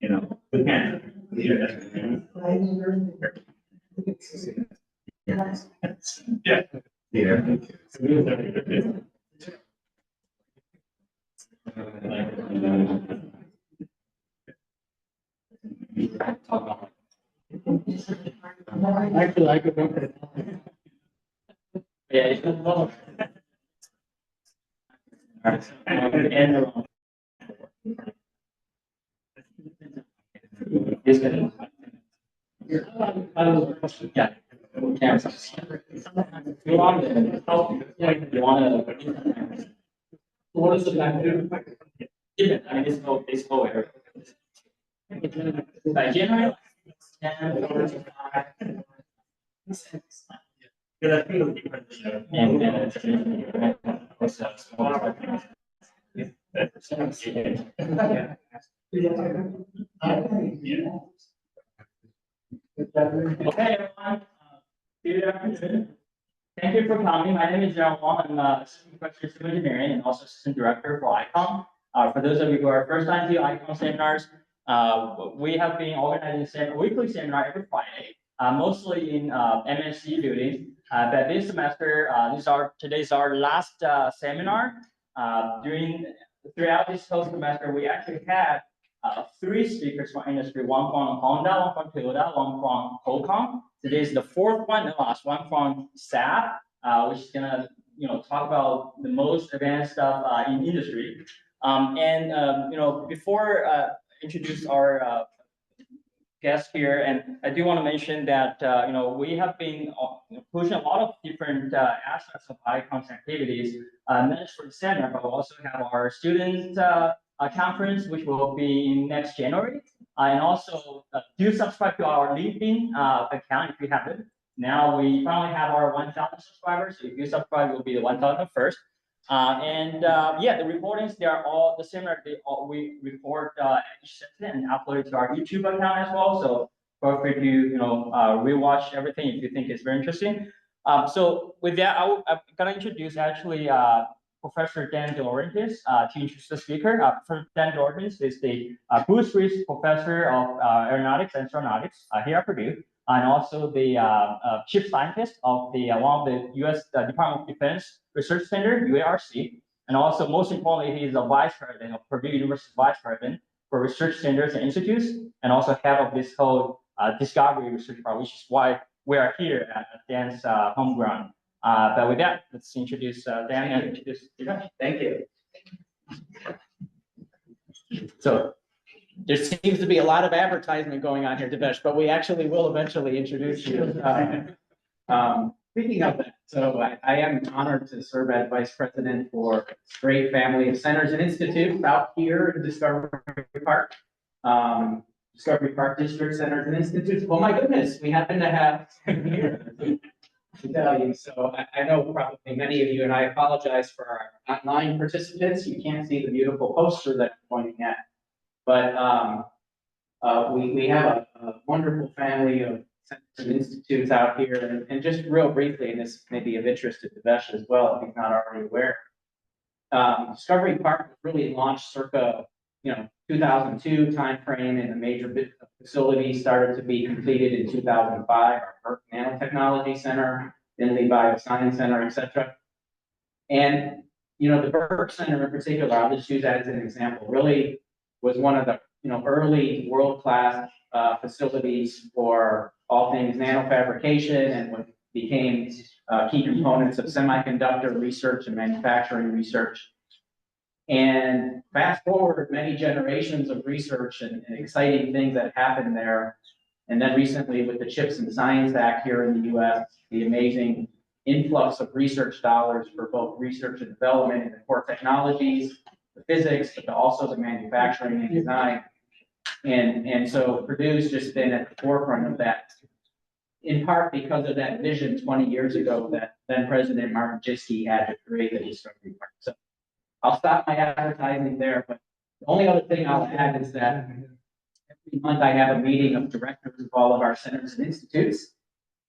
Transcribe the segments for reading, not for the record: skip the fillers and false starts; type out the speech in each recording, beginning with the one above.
You know, we can't. Yeah. Actually, I could look at it. Yeah, it's good. And this can. Yeah. You want to. What is the benefit? Yeah, I mean, it's no error. By January. Because I feel different. And also small. Okay, everyone. Good afternoon. Thank you for coming. My name is John Wong. I'm Assistant Professor of Civil Engineering and also Assistant Director for ICOM. For those of you who are first time to ICOM seminars, we have been organizing a weekly seminar every Friday, mostly in MSc buildings. But this semester, today's our last seminar. Throughout this whole semester, we actually had 3 speakers from industry, one from Honda, one from Toyota, one from Qualcomm. Today is the 4th one, the last one from SABB, which is gonna talk about the most advanced stuff in industry. Before introduce our guest here, and I do want to mention that we have been pushing a lot of different aspects of ICOM's activities, not just for the seminar, but we also have our student conference, which will be in next January. And also do subscribe to our LinkedIn account if you haven't. Now we finally have our 1,000 subscribers. So if you subscribe, you'll be the 1,000th first. Yeah, the recordings, they are all the similar. We record each session and upload it to our YouTube account as well. So feel free to rewatch everything if you think it's very interesting. So with that, I'm gonna introduce actually Professor Dan De Laurentiis to introduce the speaker. Professor Dan De Laurentiis is the Bruce Reese Professor of Aeronautics and Astronautics here at Purdue, and also the chief scientist of one of the U.S. Department of Defense Research Center, UARC, and also most importantly, he is the vice president of Purdue University Vice President for Research Centers and Institutes, and also head of this whole discovery research part, which is why we are here at Dan's home ground. But with that, let's introduce Dan and introduce Devesh. Thank you. So there seems to be a lot of advertisement going on here, Devesh, but we actually will eventually introduce you. Speaking of that, so I am honored to serve as vice president for a great family of centers and institutes out here in Discovery Park. Discovery Park District Centers and Institutes. Well, my goodness, we happen to have here to tell you. So I know probably many of you, and I apologize for our online participants. You can't see the beautiful poster that I'm pointing at, but we have a wonderful family of centers and institutes out here. And just real briefly, and this may be of interest to Devesh as well, if he's not already aware. Discovery Park was really launched circa 2002 timeframe, and the major facility started to be completed in 2005. Our Burke Nanotechnology Center, then the Bioscience Center, etc. And the Burke Center in particular, I'll just use that as an example, really was one of the early world-class facilities for all things nanofabrication and what became key components of semiconductor research and manufacturing research. And fast forward many generations of research and exciting things that happened there. And then recently with the CHIPS and Science Act here in the US, the amazing influx of research dollars for both research and development in the core technologies, the physics, but also the manufacturing and design. And so Purdue's just been at the forefront of that. in part because of that vision 20 years ago that then President Martin Jiski had to create the Discovery Park. So I'll stop my advertising there, but the only other thing I'll add is that every month I have a meeting of directors of all of our centers and institutes.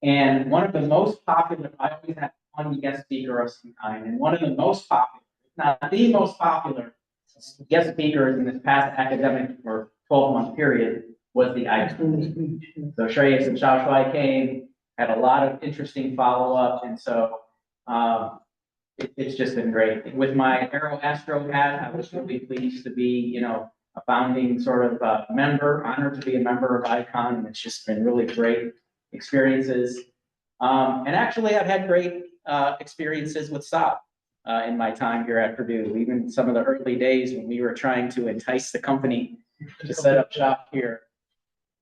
And one of the most popular, I always have one guest speaker of some kind, and one of the most popular, if not the most popular guest speakers in this past academic or 12-month period was the icon. So Shreyas and Shashwai came, had a lot of interesting follow-up, and so it's just been great. With my Aero Astro hat, I was really pleased to be, a founding sort of member, honored to be a member of ICON, and it's just been really great experiences. And actually, I've had great experiences with SABB in my time here at Purdue, even some of the early days when we were trying to entice the company to set up shop here.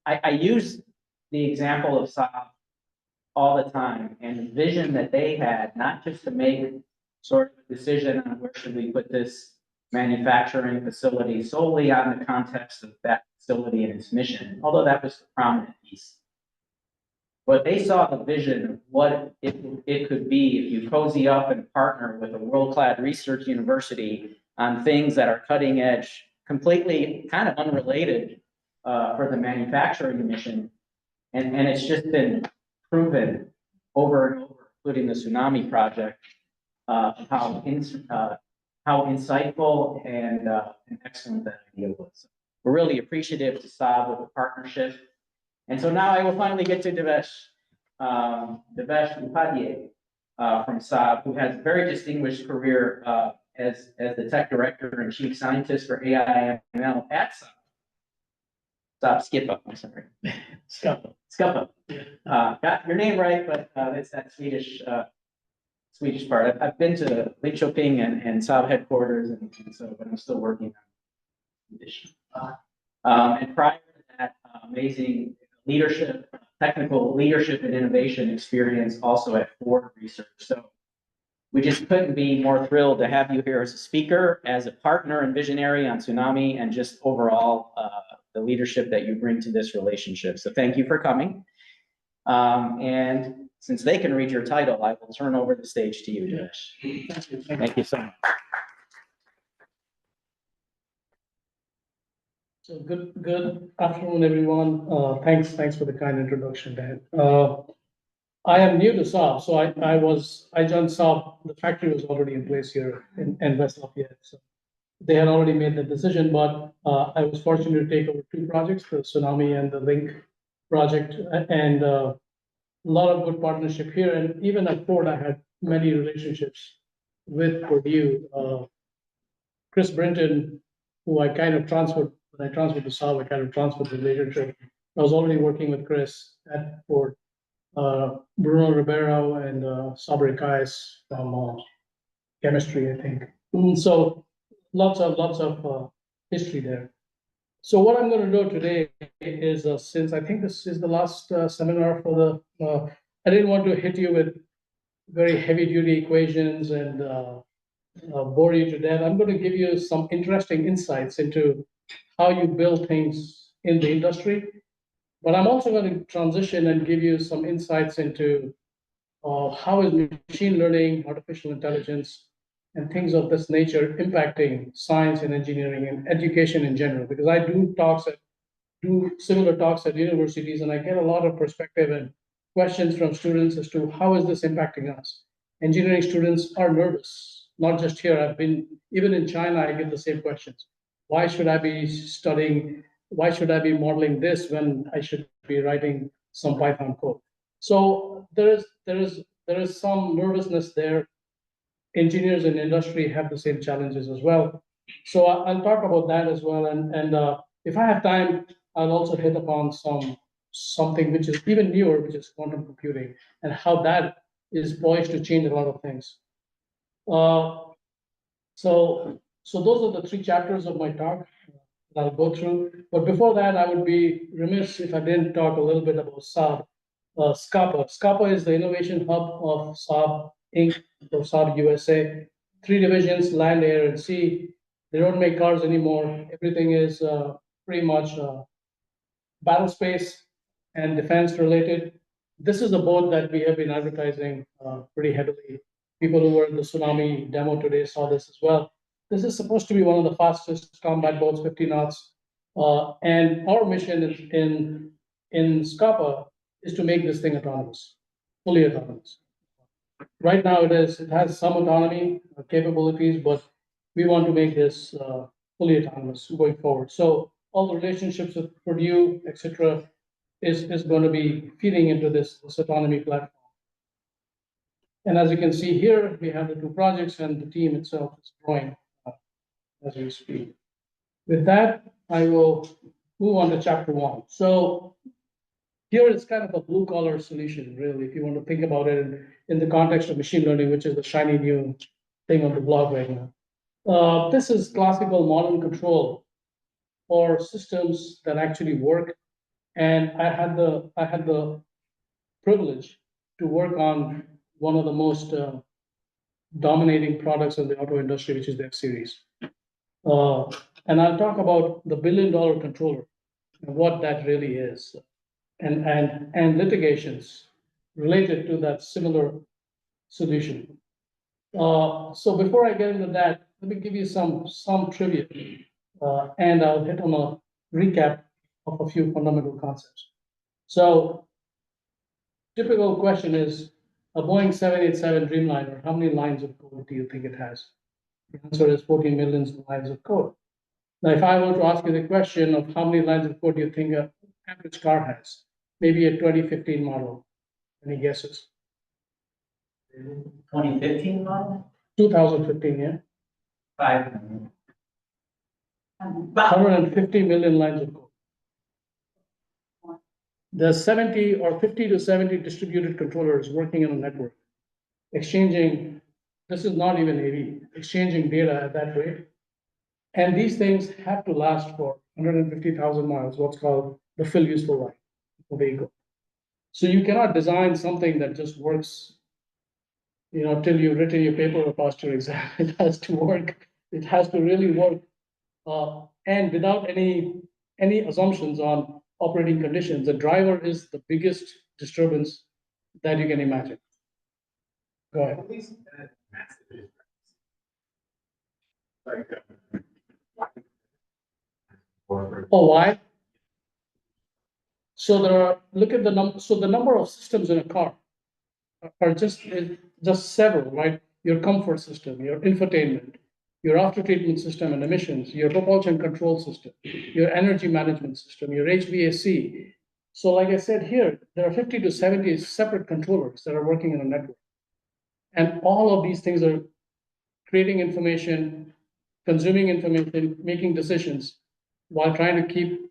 I use the example of SABB all the time and the vision that they had, not just to make sort of a decision on where should we put this manufacturing facility solely on the context of that facility and its mission, although that was the prominent piece. But they saw the vision of what it could be if you cozy up and partner with a world-class research university on things that are cutting edge, completely kind of unrelated for the manufacturing mission. And it's just been proven over and over, including the tsunami project, how insightful and excellent that idea was. We're really appreciative to SABB with the partnership. And so now I will finally get to Devesh, Devesh Upadhyay from SABB, who has a very distinguished career as the tech director and chief scientist for AI ML at SABB. SABB Skippa, I'm sorry. Skippa. Got your name right, but it's that Swedish part. I've been to Linköping and SABB headquarters, and so, but I'm still working on this. And prior to that, amazing leadership, technical leadership and innovation experience also at Ford Research. So we just couldn't be more thrilled to have you here as a speaker, as a partner and visionary on tsunami, and just overall the leadership that you bring to this relationship. So thank you for coming. And since they can read your title, I will turn over the stage to you, Devesh. Thank you so much. So good afternoon, everyone. Thanks for the kind introduction, Dan. I am new to SABB, so I joined SABB. The factory was already in place here in West Lafayette, so they had already made the decision. But I was fortunate to take over two projects, the Tsunami and the Link project, and a lot of good partnership here. And even at Ford, I had many relationships with Purdue. Chris Brinton, who I kind of transferred. When I transferred to SABB, I kind of transferred the relationship. I was already working with Chris at Ford, Bruno Ribeiro and Sabri Kais from chemistry, I think. So lots of history there. So what I'm going to do today is, since I think this is the last seminar for the, I didn't want to hit you with very heavy duty equations and bore you to death. I'm going to give you some interesting insights into how you build things in the industry, but I'm also going to transition and give you some insights into how is machine learning, artificial intelligence, and things of this nature impacting science and engineering and education in general. Because I do similar talks at universities, and I get a lot of perspective and questions from students as to how is this impacting us. Engineering students are nervous, not just here. I've been even in China. I get the same questions. Why should I be studying? Why should I be modeling this when I should be writing some Python code? So there is some nervousness there. Engineers in industry have the same challenges as well. So I'll talk about that as well. And if I have time, I'll also hit upon something which is even newer, which is quantum computing, and how that is poised to change a lot of things. So those are the three chapters of my talk that I'll go through. But before that, I would be remiss if I didn't talk a little bit about SABB. SCAPA. SCAPA is the innovation hub of SABB Inc. or SABB USA. Three divisions: land, air, and sea. They don't make cars anymore. Everything is pretty much battle space and defense related. This is the boat that we have been advertising pretty heavily. People who were in the tsunami demo today saw this as well. This is supposed to be one of the fastest combat boats, 50 knots. And our mission in SCAPA is to make this thing autonomous, fully autonomous. Right now it has some autonomy capabilities, but we want to make this fully autonomous going forward. So all the relationships with Purdue, et cetera, is going to be feeding into this autonomy platform. And as you can see here, we have the two projects and the team itself is growing as we speak. With that, I will move on to chapter 1. So here it's kind of a blue collar solution, really, if you want to think about it in the context of machine learning, which is the shiny new thing on the blog right now. This is classical modern control for systems that actually work. And I had the privilege to work on one of the most dominating products in the auto industry, which is the F series. And I'll talk about the $1 billion controller and what that really is, and litigations related to that similar solution. So before I get into that, let me give you some trivia, and I'll hit on a recap of a few fundamental concepts. So typical question is, a Boeing 787 Dreamliner, how many lines of code do you think it has? The answer is 14 million lines of code. Now, if I were to ask you the question of how many lines of code do you think an average car has, maybe a 2015 model, any guesses? 2015 model? 2015, yeah? 5. 150 million lines of code. There's 70 or 50 to 70 distributed controllers working in a network, exchanging, this is not even AV, exchanging data at that rate. And these things have to last for 150,000 miles, what's called the full useful life of a vehicle. So you cannot design something that just works, till you've written your paper or passed your exam. It has to work. It has to really work, and without any assumptions on operating conditions. The driver is the biggest disturbance that you can imagine. Go ahead. Oh, why? So look at the number. So the number of systems in a car are just several, right? Your comfort system, your infotainment, your after treatment system and emissions, your propulsion control system, your energy management system, your HVAC. So like I said here, there are 50 to 70 separate controllers that are working in a network. And all of these things are creating information, consuming information, making decisions while trying to keep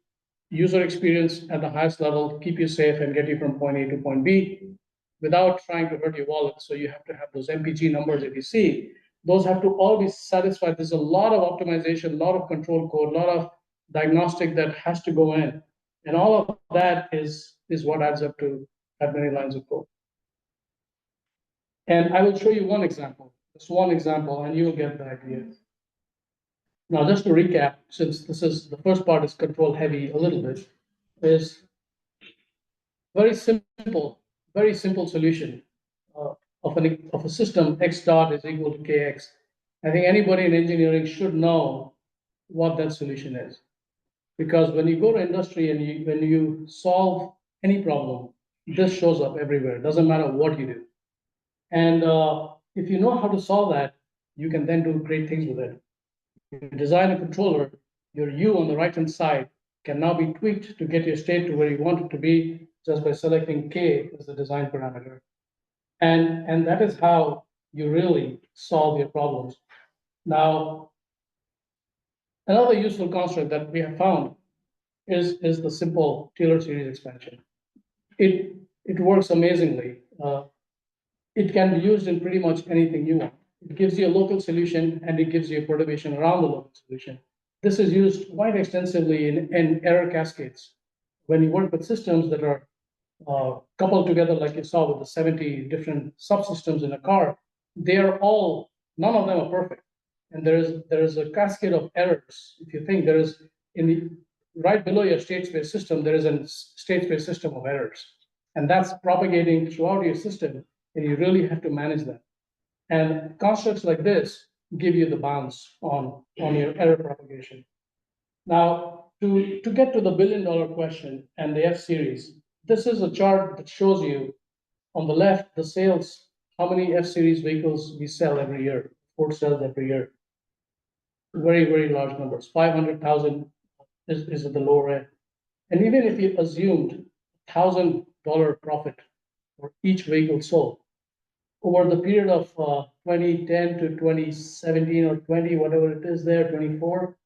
user experience at the highest level, keep you safe and get you from point A to point B without trying to hurt your wallet. So you have to have those MPG numbers that you see. Those have to all be satisfied. There's a lot of optimization, a lot of control code, a lot of diagnostic that has to go in. And all of that is what adds up to that many lines of code. And I will show you one example, just one example, and you will get the idea. Now, just to recap, since this is the first part is control heavy a little bit, is very simple solution of a system x dot is equal to kx. I think anybody in engineering should know what that solution is. Because when you go to industry and when you solve any problem, this shows up everywhere. It doesn't matter what you do. And if you know how to solve that, you can then do great things with it. You design a controller, your U on the right-hand side can now be tweaked to get your state to where you want it to be just by selecting K as the design parameter. And that is how you really solve your problems. Now, another useful construct that we have found is the simple Taylor series expansion. It works amazingly. It can be used in pretty much anything you want. It gives you a local solution and it gives you a perturbation around the local solution. This is used quite extensively in error cascades. When you work with systems that are coupled together, like you saw with the 70 different subsystems in a car, none of them are perfect. And there is a cascade of errors. If you think there is right below your state space system, there is a state space system of errors. And that's propagating throughout your system, and you really have to manage that. And constructs like this give you the bounds on your error propagation. Now, to get to the billion-dollar question and the F series, this is a chart that shows you on the left the sales, how many F series vehicles we sell every year, Ford sells every year. Very, very large numbers. 500,000 is at the lower end. And even if you assumed $1,000 profit for each vehicle sold, over the period of 2010 to 2017 or 20, whatever it is there, 24,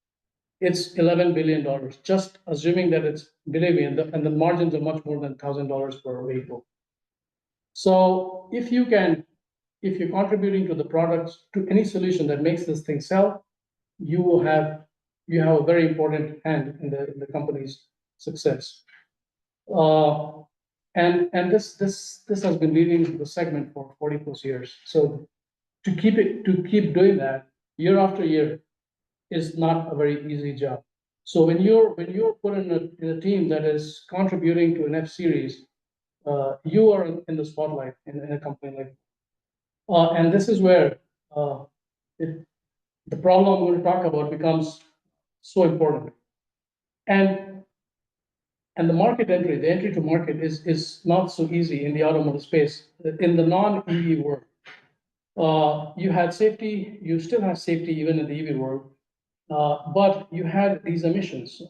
it's $11 billion, just assuming that it's, believe me, and the margins are much more than $1,000 per vehicle. So if you're contributing to the products, to any solution that makes this thing sell, you have a very important hand in the company's success. And this has been leading the segment for 40 plus years. So to keep doing that year after year is not a very easy job. So when you're put in a team that is contributing to an F series, you are in the spotlight in a company like. And this is where the problem I'm going to talk about becomes so important. And the market entry, the entry to market is not so easy in the automotive space. In the non-EV world, you had safety, you still have safety even in the EV world, but you had these emissions.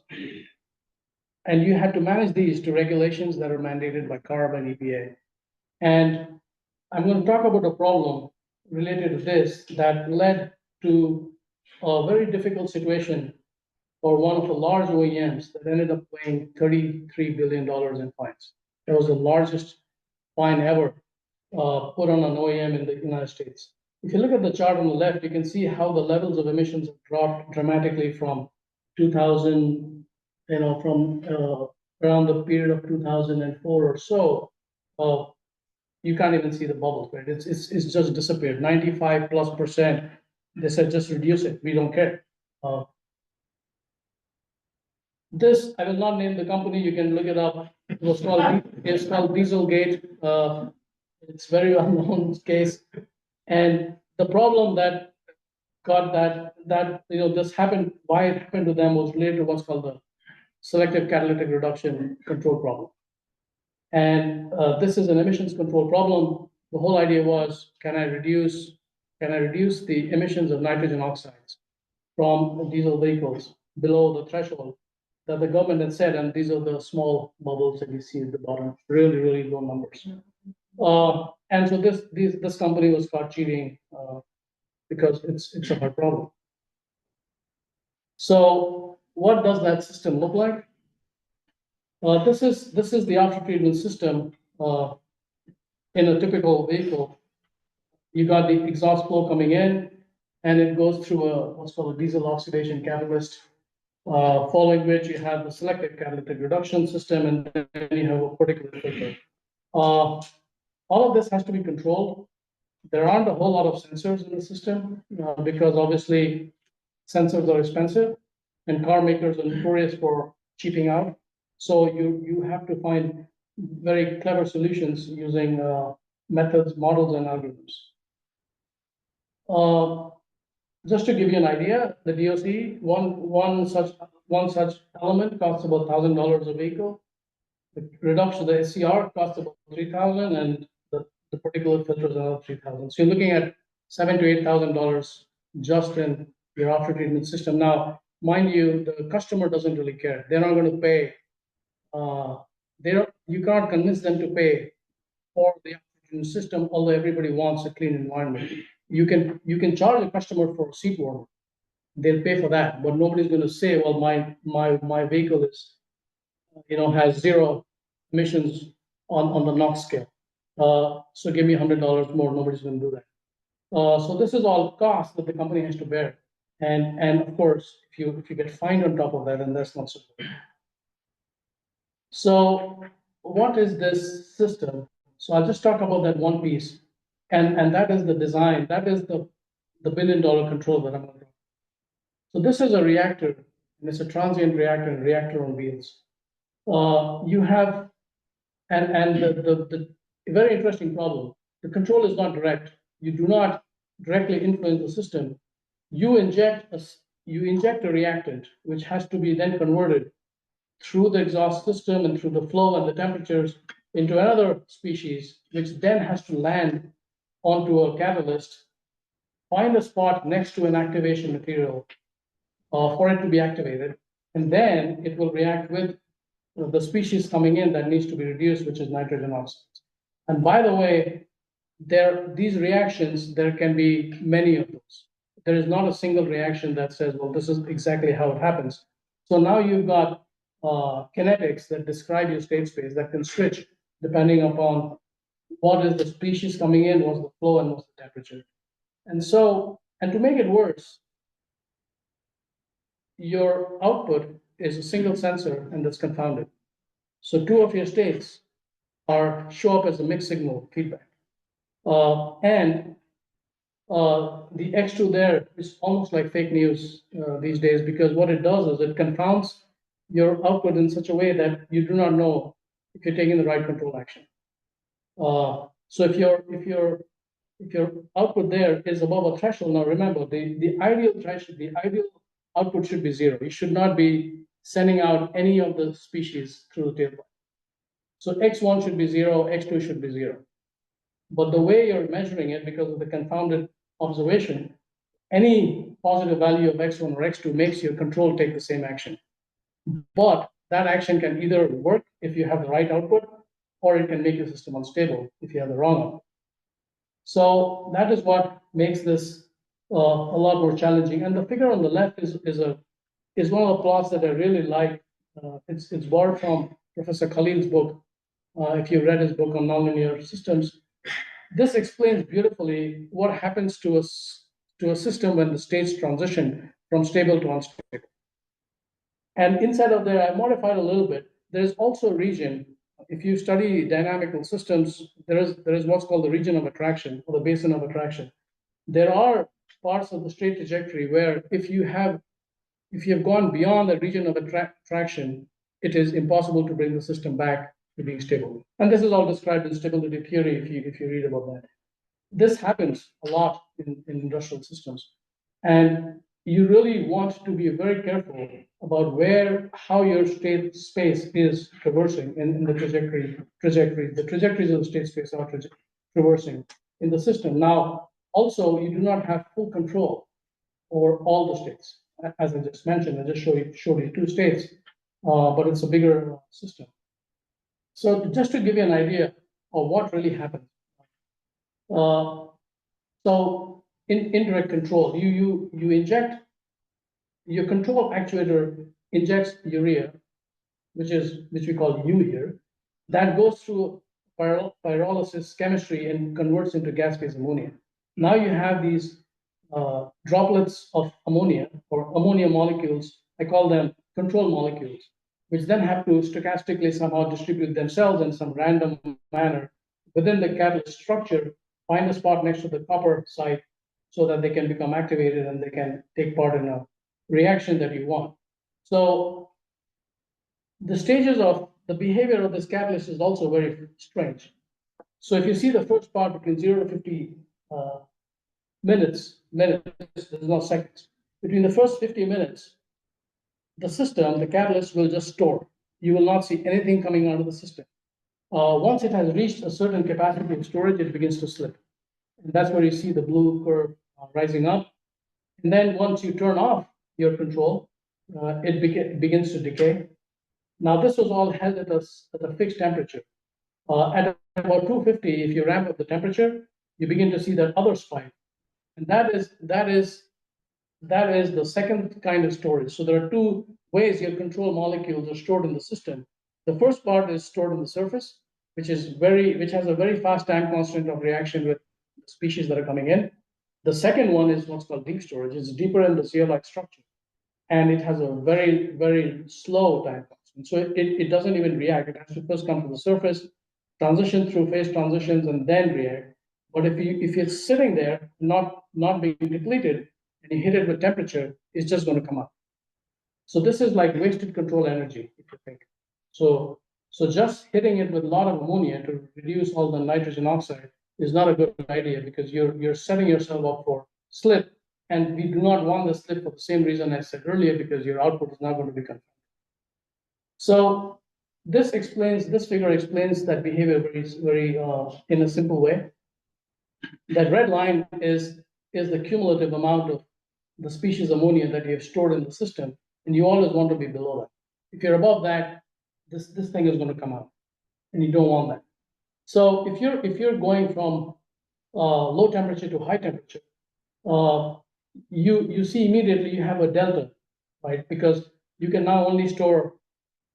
And you had to manage these to regulations that are mandated by CARB and EPA. And I'm going to talk about a problem related to this that led to a very difficult situation for one of the large OEMs that ended up paying $33 billion in fines. That was the largest fine ever put on an OEM in the United States. If you look at the chart on the left, you can see how the levels of emissions have dropped dramatically from 2000, from around the period of 2004 or so. You can't even see the bubbles, right? It's just disappeared. 95+%. They said just reduce it. We don't care. This, I will not name the company, you can look it up. It's called Dieselgate. It's very well known case. And the problem that got that this happened, why it happened to them was related to what's called the selective catalytic reduction control problem. And this is an emissions control problem. The whole idea was, can I reduce the emissions of nitrogen oxides from diesel vehicles below the threshold that the government had said, and these are the small bubbles that you see at the bottom, really, really low numbers. And so this company was caught cheating because it's a hard problem. So what does that system look like? This is the after treatment system in a typical vehicle. You got the exhaust flow coming in, and it goes through what's called a diesel oxidation catalyst. Following which you have the selective catalytic reduction system, and then you have a particular filter. All of this has to be controlled. There aren't a whole lot of sensors in the system because obviously sensors are expensive, and car makers are notorious for cheaping out. So you have to find very clever solutions using methods, models, and algorithms. Just to give you an idea, the DOC, one such element costs about $1,000 a vehicle. The reduction, the SCR costs about $3,000, and the particular filter is another $3,000. So you're looking at $7,000 to $8,000 just in your after treatment system. Now, mind you, the customer doesn't really care. They're not going to pay. You can't convince them to pay for the after treatment system, although everybody wants a clean environment. You can charge a customer for a seat warmer. They'll pay for that, but nobody's going to say, well, my vehicle is, has zero emissions on the NOx scale. So give me $100 more. Nobody's going to do that. So this is all cost that the company has to bear, and of course, if you get fined on top of that, then that's not so good. So what is this system? So I'll just talk about that one piece. And that is the design, that is the billion-dollar control that I'm going to do. So this is a reactor, and it's a transient reactor and reactor on wheels. You have And the very interesting problem, the control is not direct. You do not directly influence the system. You inject a reactant, which has to be then converted through the exhaust system and through the flow and the temperatures into another species, which then has to land onto a catalyst, find a spot next to an activation material for it to be activated, and then it will react with the species coming in that needs to be reduced, which is nitrogen oxides. And by the way, these reactions, there can be many of those. There is not a single reaction that says, well, this is exactly how it happens. So now you've got kinetics that describe your state space that can switch depending upon what is the species coming in, what's the flow, and what's the temperature. And so, and to make it worse, your output is a single sensor and that's confounded. So two of your states show up as a mixed signal feedback. And the X2 there is almost like fake news these days, because what it does is it confounds your output in such a way that you do not know if you're taking the right control action. So if your output there is above a threshold, now remember the ideal threshold, the ideal output should be zero. You should not be sending out any of the species through the tailpipe. So X1 should be zero, X2 should be zero. But the way you're measuring it, because of the confounded observation, any positive value of X1 or X2 makes your control take the same action. But that action can either work if you have the right output, or it can make your system unstable if you have the wrong output. So that is what makes this a lot more challenging. And the figure on the left is one of the plots that I really like. It's borrowed from Professor Khalil's book. If you read his book on nonlinear systems, this explains beautifully what happens to a system when the states transition from stable to unstable. And inside of there, I modified a little bit. There's also a region. If you study dynamical systems, there is what's called the region of attraction, or the basin of attraction. There are parts of the state trajectory where if you have gone beyond the region of attraction, it is impossible to bring the system back to being stable. And this is all described in stability theory if you read about that. This happens a lot in industrial systems. And you really want to be very careful about how your state space is traversing in the trajectory. The trajectories of the state space are traversing in the system. Now, also, you do not have full control over all the states. As I just mentioned, I just showed you two states, but it's a bigger system. So just to give you an idea of what really happens. So in indirect control, you inject, your control actuator injects urea, which we call U here, that goes through pyrolysis chemistry and converts into gas phase ammonia. Now you have these droplets of ammonia or ammonia molecules. I call them control molecules, which then have to stochastically somehow distribute themselves in some random manner within the catalyst structure, find a spot next to the copper site so that they can become activated and they can take part in a reaction that you want. So the stages of the behavior of this catalyst is also very strange. So if you see the first part between 0 to 50 minutes, there's no seconds. Between the first 50 minutes, the system, the catalyst will just store. You will not see anything coming out of the system. Once it has reached a certain capacity of storage, it begins to slip. And that's where you see the blue curve rising up. And then once you turn off your control, it begins to decay. Now, this was all held at a fixed temperature. At about 250, if you ramp up the temperature, you begin to see that other spike. And that is the second kind of storage. So there are two ways your control molecules are stored in the system. The first part is stored on the surface, which has a very fast time constant of reaction with species that are coming in. The second one is what's called deep storage. It's deeper in the zeolite structure, and it has a very, very slow time constant. So it doesn't even react. It has to first come to the surface, transition through phase transitions, and then react. But if it's sitting there, not being depleted, and you hit it with temperature, it's just going to come up. So this is like wasted control energy, if you think. So So just hitting it with a lot of ammonia to reduce all the nitrogen oxide is not a good idea, because you're setting yourself up for slip. And we do not want the slip for the same reason I said earlier, because your output is not going to be confounded. So this figure explains that behavior very in a simple way. That red line is the cumulative amount of the species ammonia that you have stored in the system, and you always want to be below that. If you're above that, this thing is going to come out, and you don't want that. So if you're going from low temperature to high temperature, you see immediately you have a delta, right? Because you can now only store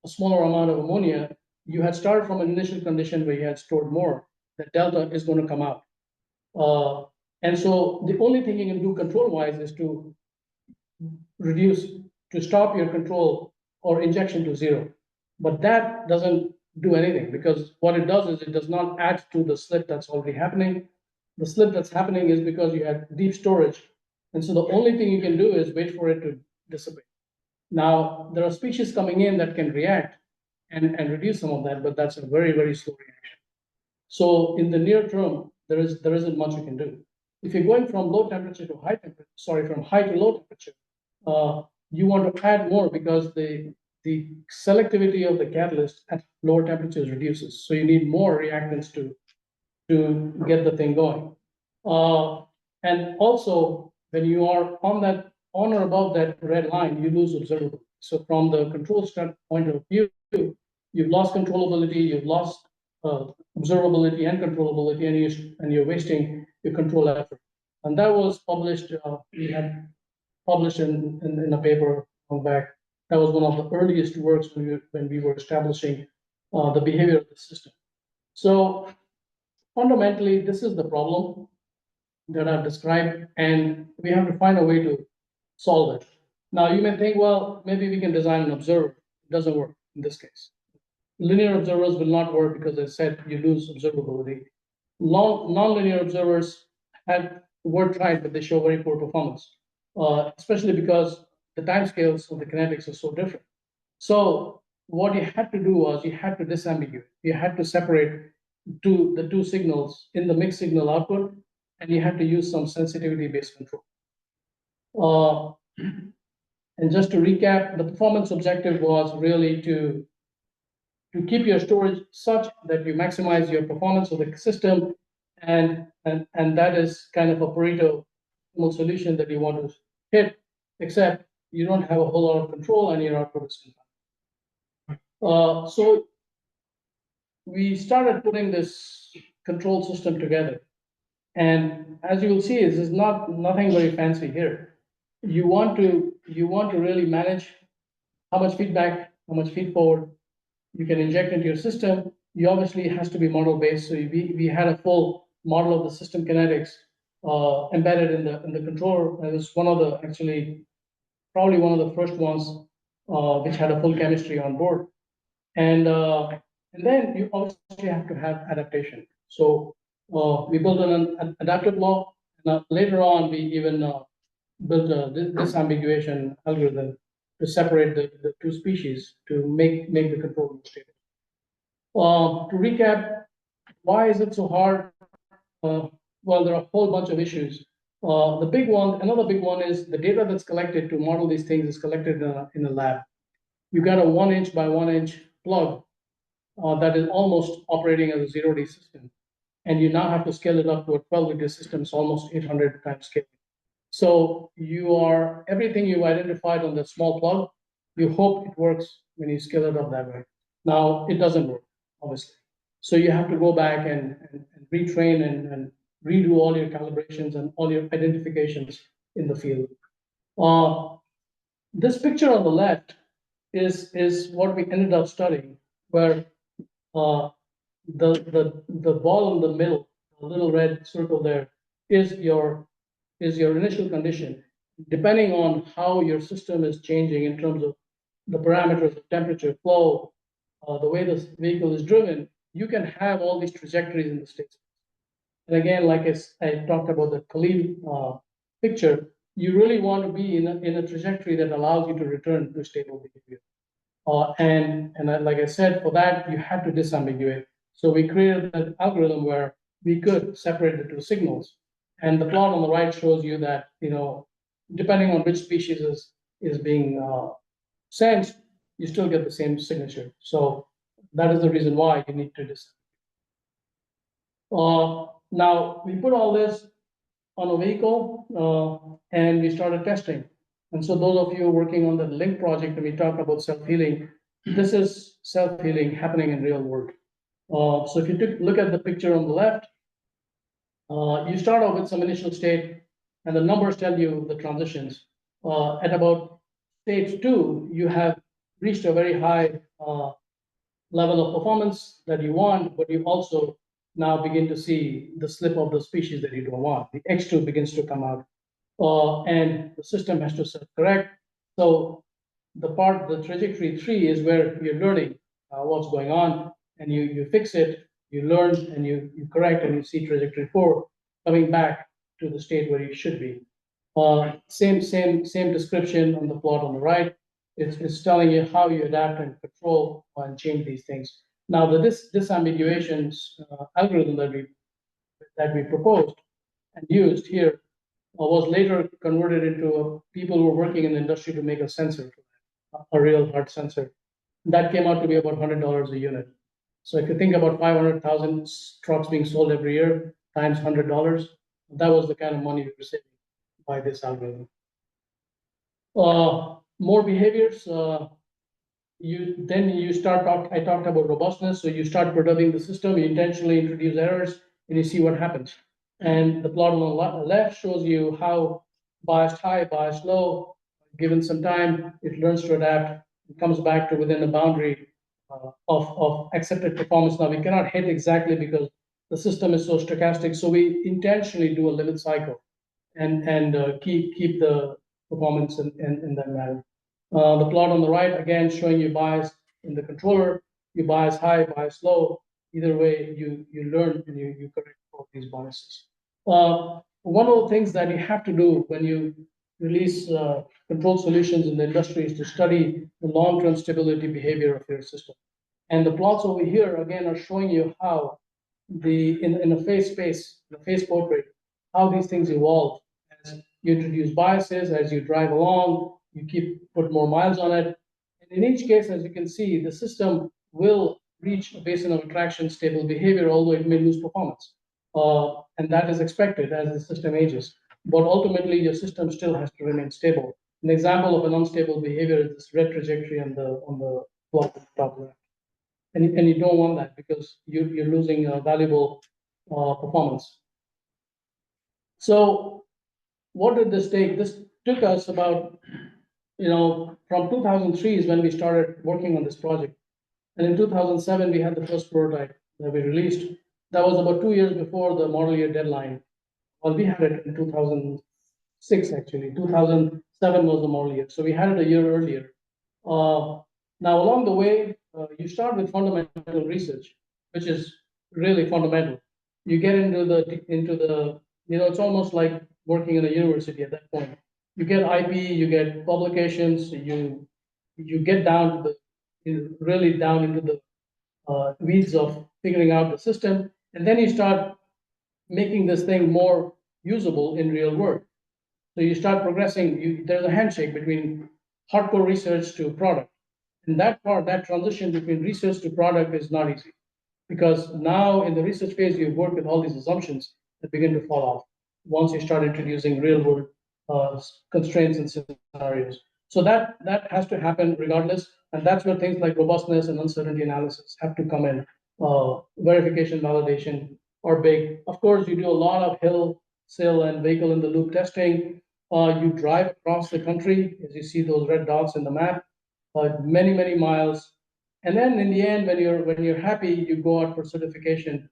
a smaller amount of ammonia. You had started from an initial condition where you had stored more. That delta is going to come out. And so the only thing you can do control-wise is to stop your control or injection to zero. But that doesn't do anything, because what it does is it does not add to the slip that's already happening. The slip that's happening is because you had deep storage. And so the only thing you can do is wait for it to dissipate. Now, there are species coming in that can react and reduce some of that, but that's a very, very slow reaction. So in the near term, there isn't much you can do. If you're going from low temperature to high temperature, from high to low temperature, you want to add more, because the selectivity of the catalyst at lower temperatures reduces. So you need more reactants to get the thing going. And also, when you are on or above that red line, you lose observability. So from the control point of view, you've lost controllability, you've lost observability and controllability, and you're wasting your control effort. And that was published. We had published in a paper back. That was one of the earliest works when we were establishing the behavior of the system. So fundamentally, this is the problem that I've described, and we have to find a way to solve it. Now, you may think, well, maybe we can design an observer. It doesn't work in this case. Linear observers will not work because, as I said, you lose observability. Non-linear observers were tried, but they show very poor performance, especially because the timescales of the kinetics are so different. So what you had to do was you had to disambiguate. You had to separate the two signals in the mixed signal output, and you had to use some sensitivity-based control. And just to recap, the performance objective was really to keep your storage such that you maximize your performance of the system, and that is kind of a Pareto solution that you want to hit, except you don't have a whole lot of control and your output is confined. So we started putting this control system together, and as you will see, this is nothing very fancy here. You want to really manage how much feedback, how much feed forward you can inject into your system. You obviously has to be model based. So we had a full model of the system kinetics embedded in the controller. It was probably one of the first ones which had a full chemistry on board. And then you obviously have to have adaptation. So we built an adaptive law. And later on, we even built a disambiguation algorithm to separate the two species to make the control more stable. To recap, why is it so hard? Well, there are a whole bunch of issues. Another big one is the data that's collected to model these things is collected in a lab. You got a 1 inch by 1 inch plug that is almost operating as a 0D system. And you now have to scale it up to a 12-liter system, it's almost 800 times scale. So everything you've identified on the small plug, you hope it works when you scale it up that way. Now, it doesn't work, obviously. So you have to go back and retrain and redo all your calibrations and all your identifications in the field. This picture on the left is what we ended up studying, where the ball in the middle, the little red circle there, is your initial condition. Depending on how your system is changing in terms of the parameters of temperature, flow, the way this vehicle is driven, you can have all these trajectories in the state space. And again, like I talked about the Khalil picture, you really want to be in a trajectory that allows you to return to stable behavior. Like I said, for that, you had to disambiguate. So we created an algorithm where we could separate the two signals. And the plot on the right shows you that, depending on which species is being sensed, you still get the same signature. So that is the reason why you need to disambiguate. Now, we put all this on a vehicle and we started testing. And so those of you working on the link project, when we talk about self-healing, this is self-healing happening in real world. So if you look at the picture on the left, you start off with some initial state and the numbers tell you the transitions. At about stage 2, you have reached a very high level of performance that you want, but you also now begin to see the slip of the species that you don't want. The X2 begins to come out, and the system has to self-correct. So the trajectory 3 is where you're learning what's going on, and you fix it, you learn, and you correct, and you see trajectory 4 coming back to the state where you should be. Same description on the plot on the right. It's telling you how you adapt and control and change these things. Now, this disambiguation algorithm that we proposed and used here was later converted into people who were working in the industry to make a sensor, a real hard sensor. That came out to be about $100 a unit. So if you think about 500,000 trucks being sold every year times $100, that was the kind of money we were saving by this algorithm. More behaviors. I talked about robustness. So you start perturbing the system, you intentionally introduce errors, and you see what happens. And the plot on the left shows you how biased high, biased low, given some time, it learns to adapt, it comes back to within the boundary of accepted performance. Now, we cannot hit exactly because the system is so stochastic. So we intentionally do a limit cycle and keep the performance in that manner. The plot on the right, again, showing you bias in the controller, you bias high, bias low. Either way, you learn and you correct all these biases. One of the things that you have to do when you release control solutions in the industry is to study the long-term stability behavior of your system. And the plots over here, again, are showing you how in a phase space, the phase portrait, how these things evolve as you introduce biases, as you drive along, you put more miles on it. And in each case, as you can see, the system will reach a basin of attraction stable behavior, although it may lose performance. And that is expected as the system ages. But ultimately, your system still has to remain stable. An example of an unstable behavior is this red trajectory on the plot at the top left. And you don't want that because you're losing valuable performance. So what did this take? This took us about, from 2003 is when we started working on this project. And in 2007, we had the first prototype that we released. That was about 2 years before the model year deadline. Well, we had it in 2006, actually. 2007 was the model year. So we had it a year earlier. Now, along the way, you start with fundamental research, which is really fundamental. You get into the it's almost like working in a university at that point. You get IP, you get publications, you get down to really down into the weeds of figuring out the system, and then you start making this thing more usable in real world. So you start progressing. There's a handshake between hardcore research to product. And that transition between research to product is not easy because now in the research phase, you work with all these assumptions that begin to fall off once you start introducing real world constraints and scenarios. So that has to happen regardless. And that's where things like robustness and uncertainty analysis have to come in. Verification, validation are big. Of course, you do a lot of hill, sill, and vehicle in the loop testing. You drive across the country, as you see those red dots in the map. Many miles, and then in the end, when you're happy, you go out for certification,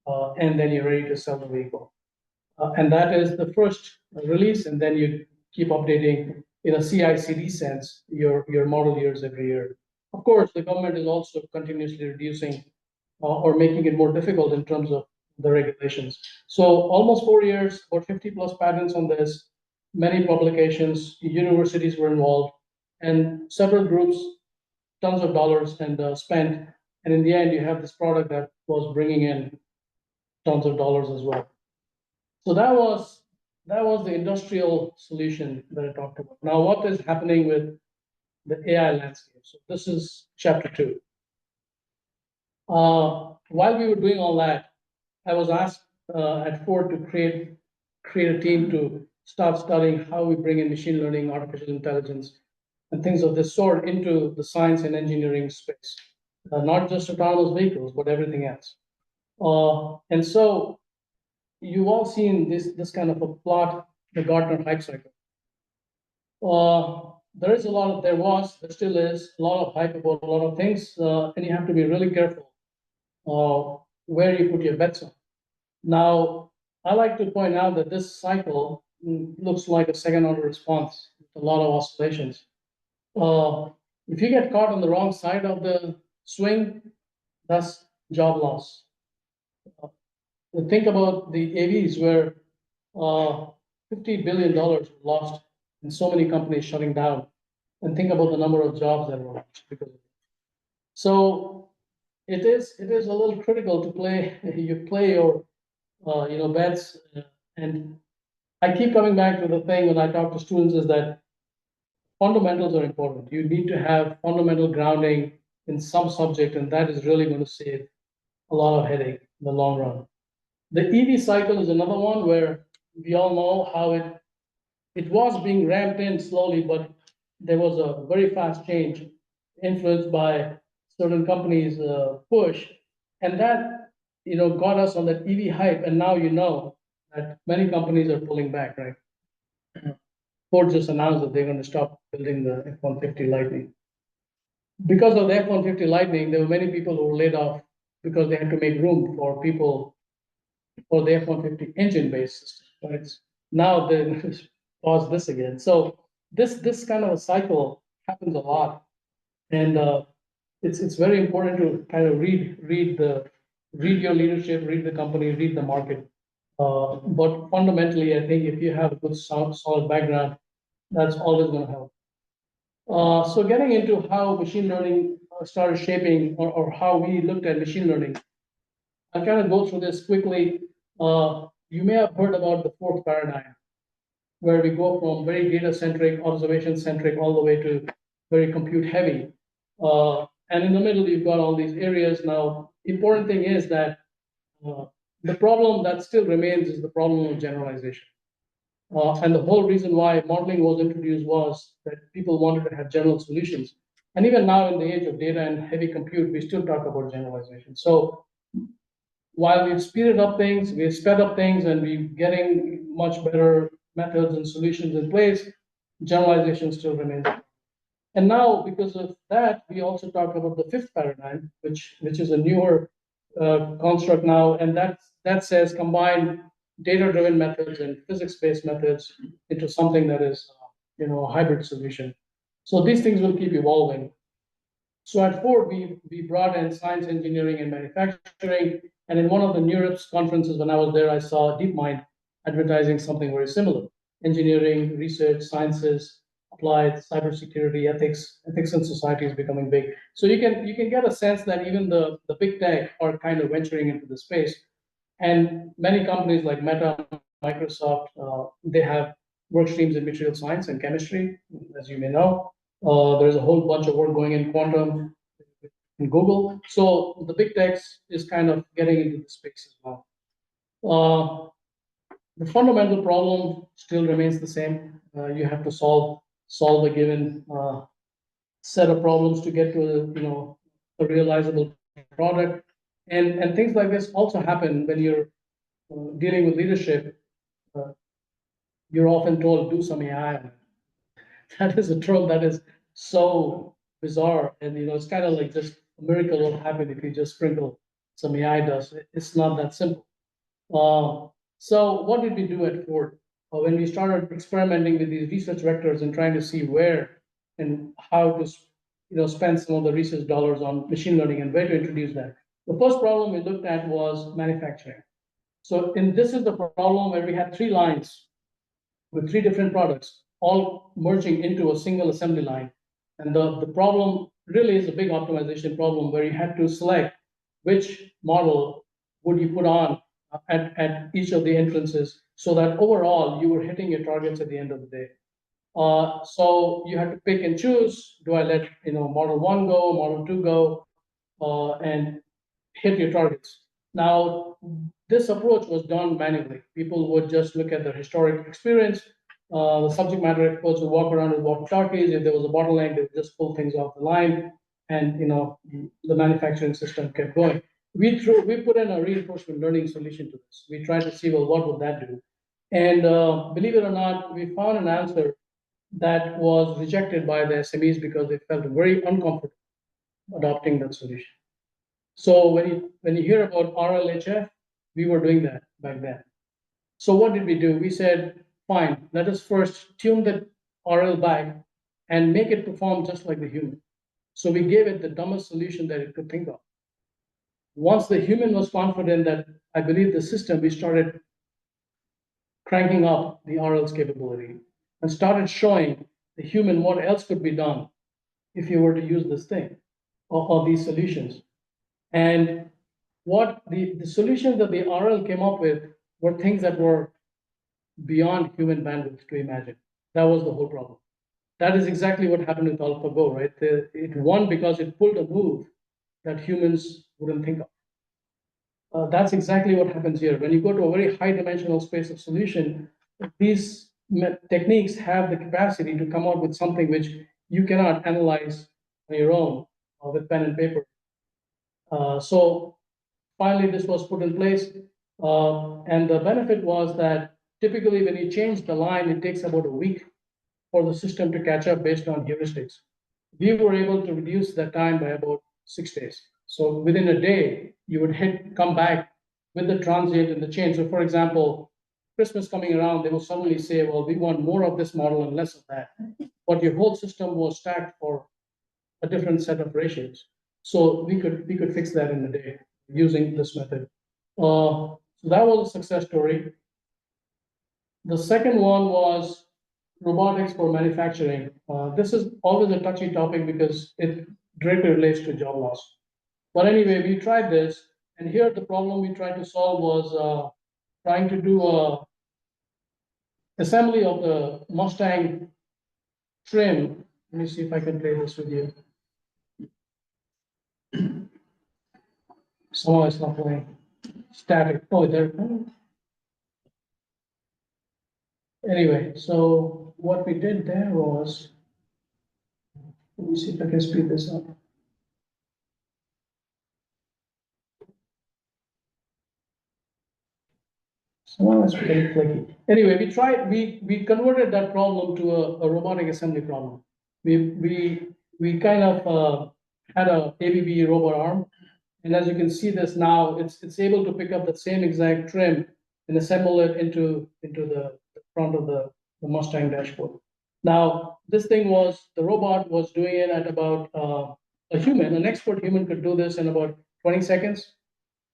and then you're ready to sell the vehicle. And that is the first release, and then you keep updating in a CI/CD sense your model years every year. Of course, the government is also continuously reducing or making it more difficult in terms of the regulations. So almost 4 years, about 50 plus patents on this, many publications, universities were involved, and several groups tons of dollars and spent, and in the end, you have this product that was bringing in tons of dollars as well. So that was the industrial solution that I talked about. Now, what is happening with the AI landscape? So this is chapter 2. While we were doing all that, I was asked at Ford to create a team to start studying how we bring in machine learning, artificial intelligence, and things of this sort into the science and engineering space, not just autonomous vehicles, but everything else. And so you've all seen this kind of a plot, the Gartner hype cycle. There still is a lot of hype about a lot of things, and you have to be really careful where you put your bets on. Now, I like to point out that this cycle looks like a second-order response with a lot of oscillations. If you get caught on the wrong side of the swing, that's job loss. Think about the AVs where $50 billion lost and so many companies shutting down. And think about the number of jobs that were lost because of it. So it is a little critical to play your bets. And I keep coming back to the thing when I talk to students is that fundamentals are important. You need to have fundamental grounding in some subject, and that is really going to save a lot of headache in the long run. The EV cycle is another one where we all know how it was being ramped in slowly, but there was a very fast change influenced by certain companies' push, and that got us on that EV hype. And now that many companies are pulling back, right? Ford just announced that they're going to stop building the F-150 Lightning. Because of the F-150 Lightning, there were many people who were laid off because they had to make room for people for the F-150 engine-based system. Right? Now they pause this again. So this kind of a cycle happens a lot, and it's very important to kind of read your leadership, read the company, read the market. But fundamentally, I think if you have a good solid background, that's always going to help. So getting into how machine learning started shaping, or how we looked at machine learning, I'll kind of go through this quickly. You may have heard about the fourth paradigm, where we go from very data-centric, observation-centric, all the way to very compute-heavy. And in the middle, you've got all these areas. Now, important thing is that the problem that still remains is the problem of generalization. And the whole reason why modeling was introduced was that people wanted to have general solutions. And even now, in the age of data and heavy compute, we still talk about generalization. So while we've speeded up things, we've sped up things, and we're getting much better methods and solutions in place, generalization still remains. And now, because of that, we also talk about the fifth paradigm, which is a newer construct now, and that says combine data-driven methods and physics-based methods into something that is, a hybrid solution. So these things will keep evolving. So at Ford, we brought in science, engineering, and manufacturing. And in one of the NeurIPS conferences, when I was there, I saw DeepMind advertising something very similar: engineering, research, sciences, applied, cybersecurity, ethics and society is becoming big. So you can get a sense that even the big tech are kind of venturing into the space. And many companies like Meta, Microsoft, they have work streams in material science and chemistry, as you may know. There's a whole bunch of work going in quantum in Google. So the big techs is kind of getting into the space as well. The fundamental problem still remains the same. You have to solve a given set of problems to get to a realizable product. And things like this also happen when you're dealing with leadership. You're often told, do some AI. That is a term that is so bizarre. And it's kind of like just a miracle will happen if you just sprinkle some AI dust. It's not that simple. So what did we do at Ford? When we started experimenting with these research vectors and trying to see where and how to spend some of the research dollars on machine learning and where to introduce that. The first problem we looked at was manufacturing. So this is the problem where we had 3 lines with 3 different products, all merging into a single assembly line. And the problem really is a big optimization problem where you had to select which model would you put on at each of the entrances so that overall you were hitting your targets at the end of the day. So you had to pick and choose. Do I let model one go, model two go, and hit your targets? Now, this approach was done manually. People would just look at their historic experience. The subject matter experts would walk around with walkie-talkies. If there was a bottleneck, they would just pull things off the line, and the manufacturing system kept going. We put in a reinforcement learning solution to this. We tried to see, well, what would that do? And believe it or not, we found an answer that was rejected by the SMEs because they felt very uncomfortable adopting that solution. So when you hear about RLHF, we were doing that back then. So what did we do? We said, fine, let us first tune the RL back and make it perform just like the human. So we gave it the dumbest solution that it could think of. Once the human was confident that I believe the system, we started cranking up the RL's capability and started showing the human what else could be done if you were to use this thing or these solutions. And what the solutions that the RL came up with were things that were beyond human bandwidth to imagine. That was the whole problem. That is exactly what happened with AlphaGo, right? It won because it pulled a move that humans wouldn't think of. That's exactly what happens here. When you go to a very high dimensional space of solution, these techniques have the capacity to come out with something which you cannot analyze on your own with pen and paper. So finally, this was put in place. And the benefit was that typically when you change the line, it takes about a week for the system to catch up based on heuristics. We were able to reduce that time by about 6 days. So within a day, you would come back with the transient and the change. So for example, Christmas coming around, they will suddenly say, well, we want more of this model and less of that. But your whole system was stacked for a different set of ratios. So we could fix that in a day using this method. So that was a success story. The second one was robotics for manufacturing. This is always a touchy topic because it directly relates to job loss. But anyway, we tried this, and here the problem we tried to solve was trying to do a assembly of the Mustang trim. Let me see if I can play this with you. Somehow it's not playing. Static. Oh, there. Anyway, so what we did there was, let me see if I can speed this up. Somehow it's pretty flaky. Anyway, we converted that problem to a robotic assembly problem. We kind of had a ABB robot arm. And as you can see this now, it's able to pick up the same exact trim and assemble it into the front of the Mustang dashboard. Now, this thing the robot was doing it at about an expert human could do this in about 20 seconds.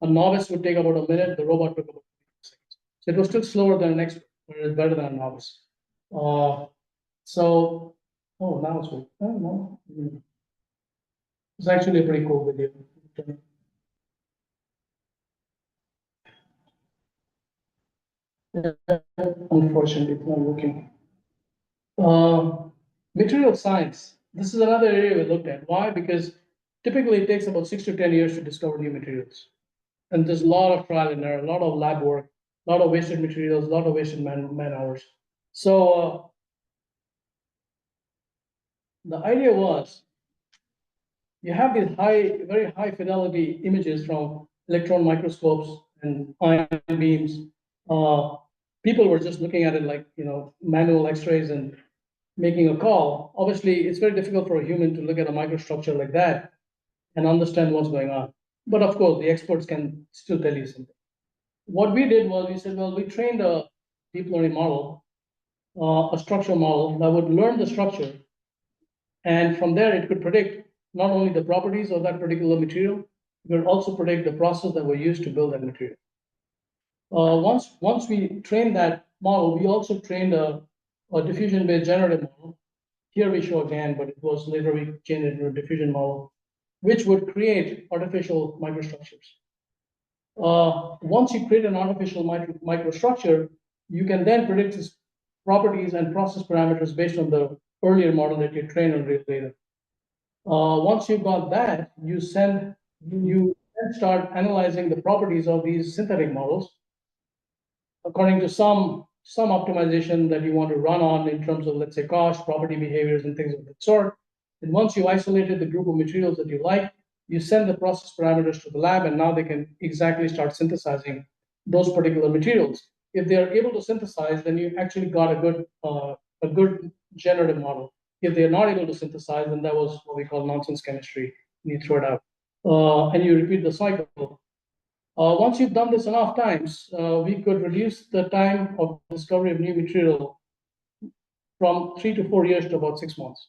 A novice would take about a minute, the robot took about 20 seconds. So it was still slower than an expert, but it was better than a novice. Now it's good. Oh, no. It's actually a pretty cool video. Unfortunately, it's not working. Material science. This is another area we looked at. Why? Because typically it takes about 6 to 10 years to discover new materials. And there's a lot of trial and error, a lot of lab work, a lot of wasted materials, a lot of wasted man hours. So the idea was you have these very high fidelity images from electron microscopes and ion beams. People were just looking at it like manual X-rays and making a call. Obviously, it's very difficult for a human to look at a microstructure like that and understand what's going on. But of course, the experts can still tell you something. What we did was we said, well, we trained a deep learning model, a structural model that would learn the structure. And from there, it could predict not only the properties of that particular material, it could also predict the process that were used to build that material. Once we trained that model, we also trained a diffusion-based generative model here we show again, but it was later we changed it into a diffusion model, which would create artificial microstructures. Once you create an artificial microstructure, you can then predict its properties and process parameters based on the earlier model that you trained on real data. Once you've got that, you then start analyzing the properties of these synthetic models according to some optimization that you want to run on in terms of, let's say, cost, property behaviors, and things of that sort. And once you isolated the group of materials that you like, you send the process parameters to the lab, and now they can exactly start synthesizing those particular materials. If they are able to synthesize, then you actually got a good generative model. If they're not able to synthesize, then that was what we call nonsense chemistry, and you throw it out. And you repeat the cycle. Once you've done this enough times, we could reduce the time of discovery of new material from 3 to 4 years to about 6 months.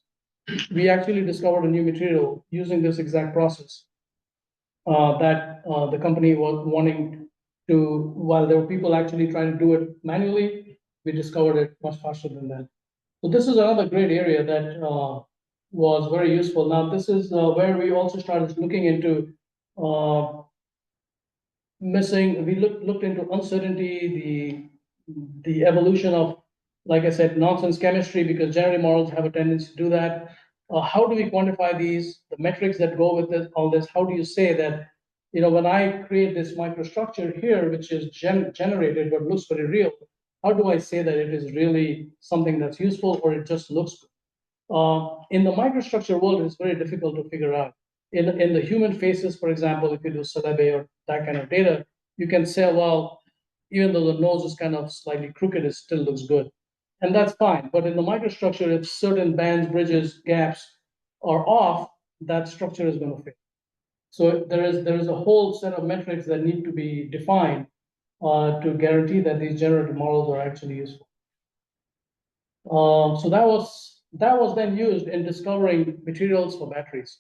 We actually discovered a new material using this exact process that the company was wanting to, while there were people actually trying to do it manually, we discovered it much faster than that. So this is another great area that was very useful. Now, this is where we also started looking into we looked into uncertainty, the evolution of, like I said, nonsense chemistry, because generative models have a tendency to do that. How do we quantify these, the metrics that go with this, all this? How do you say that, when I create this microstructure here, which is generated but looks very real, how do I say that it is really something that's useful or it just looks good? In the microstructure world, it's very difficult to figure out. In the human faces, for example, if you do SABB or that kind of data, you can say, well, even though the nose is kind of slightly crooked, it still looks good. And that's fine. But in the microstructure, if certain bands, bridges, gaps are off, that structure is going to fail. So there is a whole set of metrics that need to be defined to guarantee that these generative models are actually useful. So that was then used in discovering materials for batteries.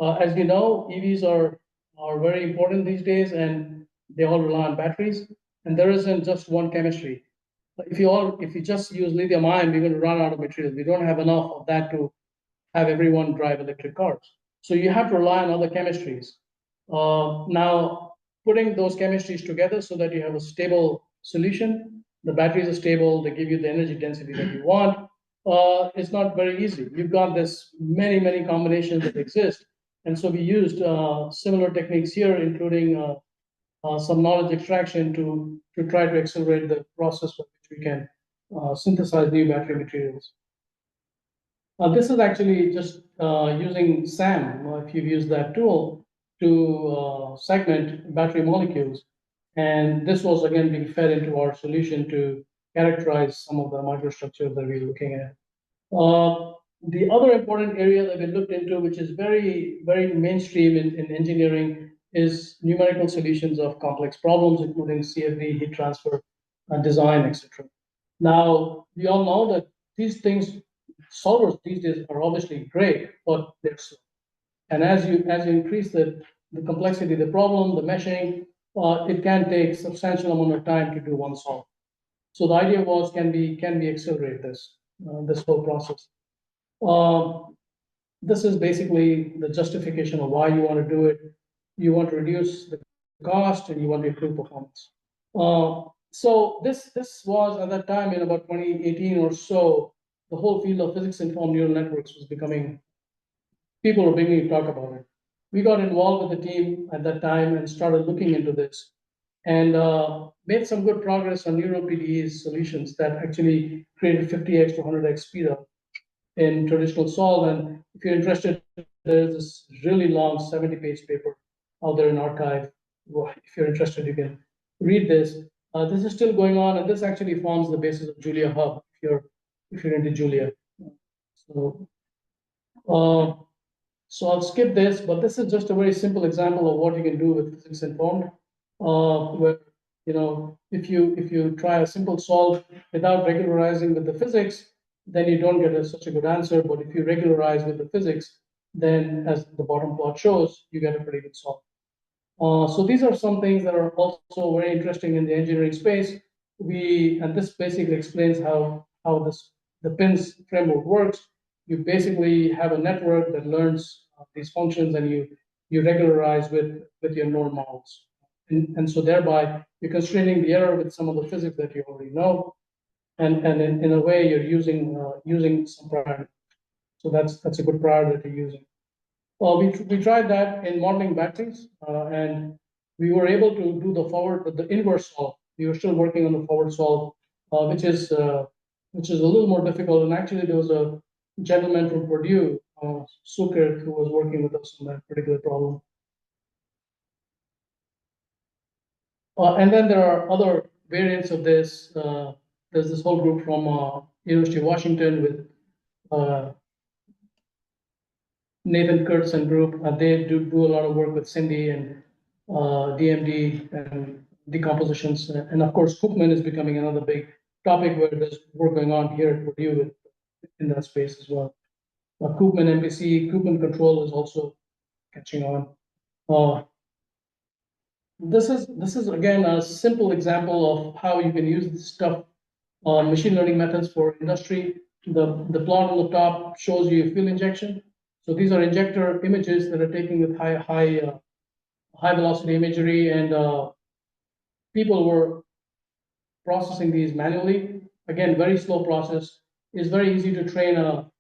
As you know, EVs are very important these days, and they all rely on batteries. And there isn't just one chemistry. If you just use lithium ion, we're going to run out of materials. We don't have enough of that to have everyone drive electric cars. So you have to rely on other chemistries. Now, putting those chemistries together so that you have a stable solution, the batteries are stable, they give you the energy density that you want. It's not very easy. You've got this many combinations that exist. And so we used similar techniques here, including some knowledge extraction to try to accelerate the process by which we can synthesize new battery materials. This is actually just using SAM, if you've used that tool, to segment battery molecules. And this was again being fed into our solution to characterize some of the microstructures that we're looking at. The other important area that we looked into, which is very mainstream in engineering, is numerical solutions of complex problems, including CFD, heat transfer, design, etc. Now, we all know that these things, solvers these days are obviously great, but they're slow. And as you increase the complexity of the problem, the meshing, it can take substantial amount of time to do one solve. So the idea was, can we accelerate this whole process? This is basically the justification of why you want to do it. You want to reduce the cost and you want to improve performance. So this was at that time in about 2018 or so, the whole field of physics-informed neural networks was becoming, people were beginning to talk about it. We got involved with the team at that time and started looking into this, and made some good progress on neural PDE solutions that actually created 50x to 100x speed up in traditional solve. And if you're interested, there's this really long 70-page paper out there in archive. If you're interested, you can read this. This is still going on, and this actually forms the basis of Julia Hub if you're into Julia. So I'll skip this, but this is just a very simple example of what you can do with physics informed. Where if you try a simple solve without regularizing with the physics, then you don't get such a good answer. But if you regularize with the physics, then as the bottom plot shows, you get a pretty good solve. So these are some things that are also very interesting in the engineering space. And this basically explains how the PINS framework works. you basically have a network that learns these functions, and you regularize with your known models. And so thereby you're constraining the error with some of the physics that you already know. And in a way, you're using some priority. So that's a good priority that you're using. Well, we tried that in modeling batteries, and we were able to do the inverse solve. We were still working on the forward solve, which is a little more difficult. And actually, there was a gentleman from Purdue, Sukir, who was working with us on that particular problem. And then there are other variants of this. There's this whole group from University of Washington with Nathan Kurtz and group. They do a lot of work with Cindy and DMD and decompositions. And of course, Koopman is becoming another big topic where there's work going on here at Purdue in that space as well. Koopman MPC, Koopman control is also catching on. This is again a simple example of how you can use this stuff, machine learning methods for industry. The plot on the top shows you fuel injection. So these are injector images that are taken with high velocity imagery, and people were processing these manually. Again, very slow process. It's very easy to train a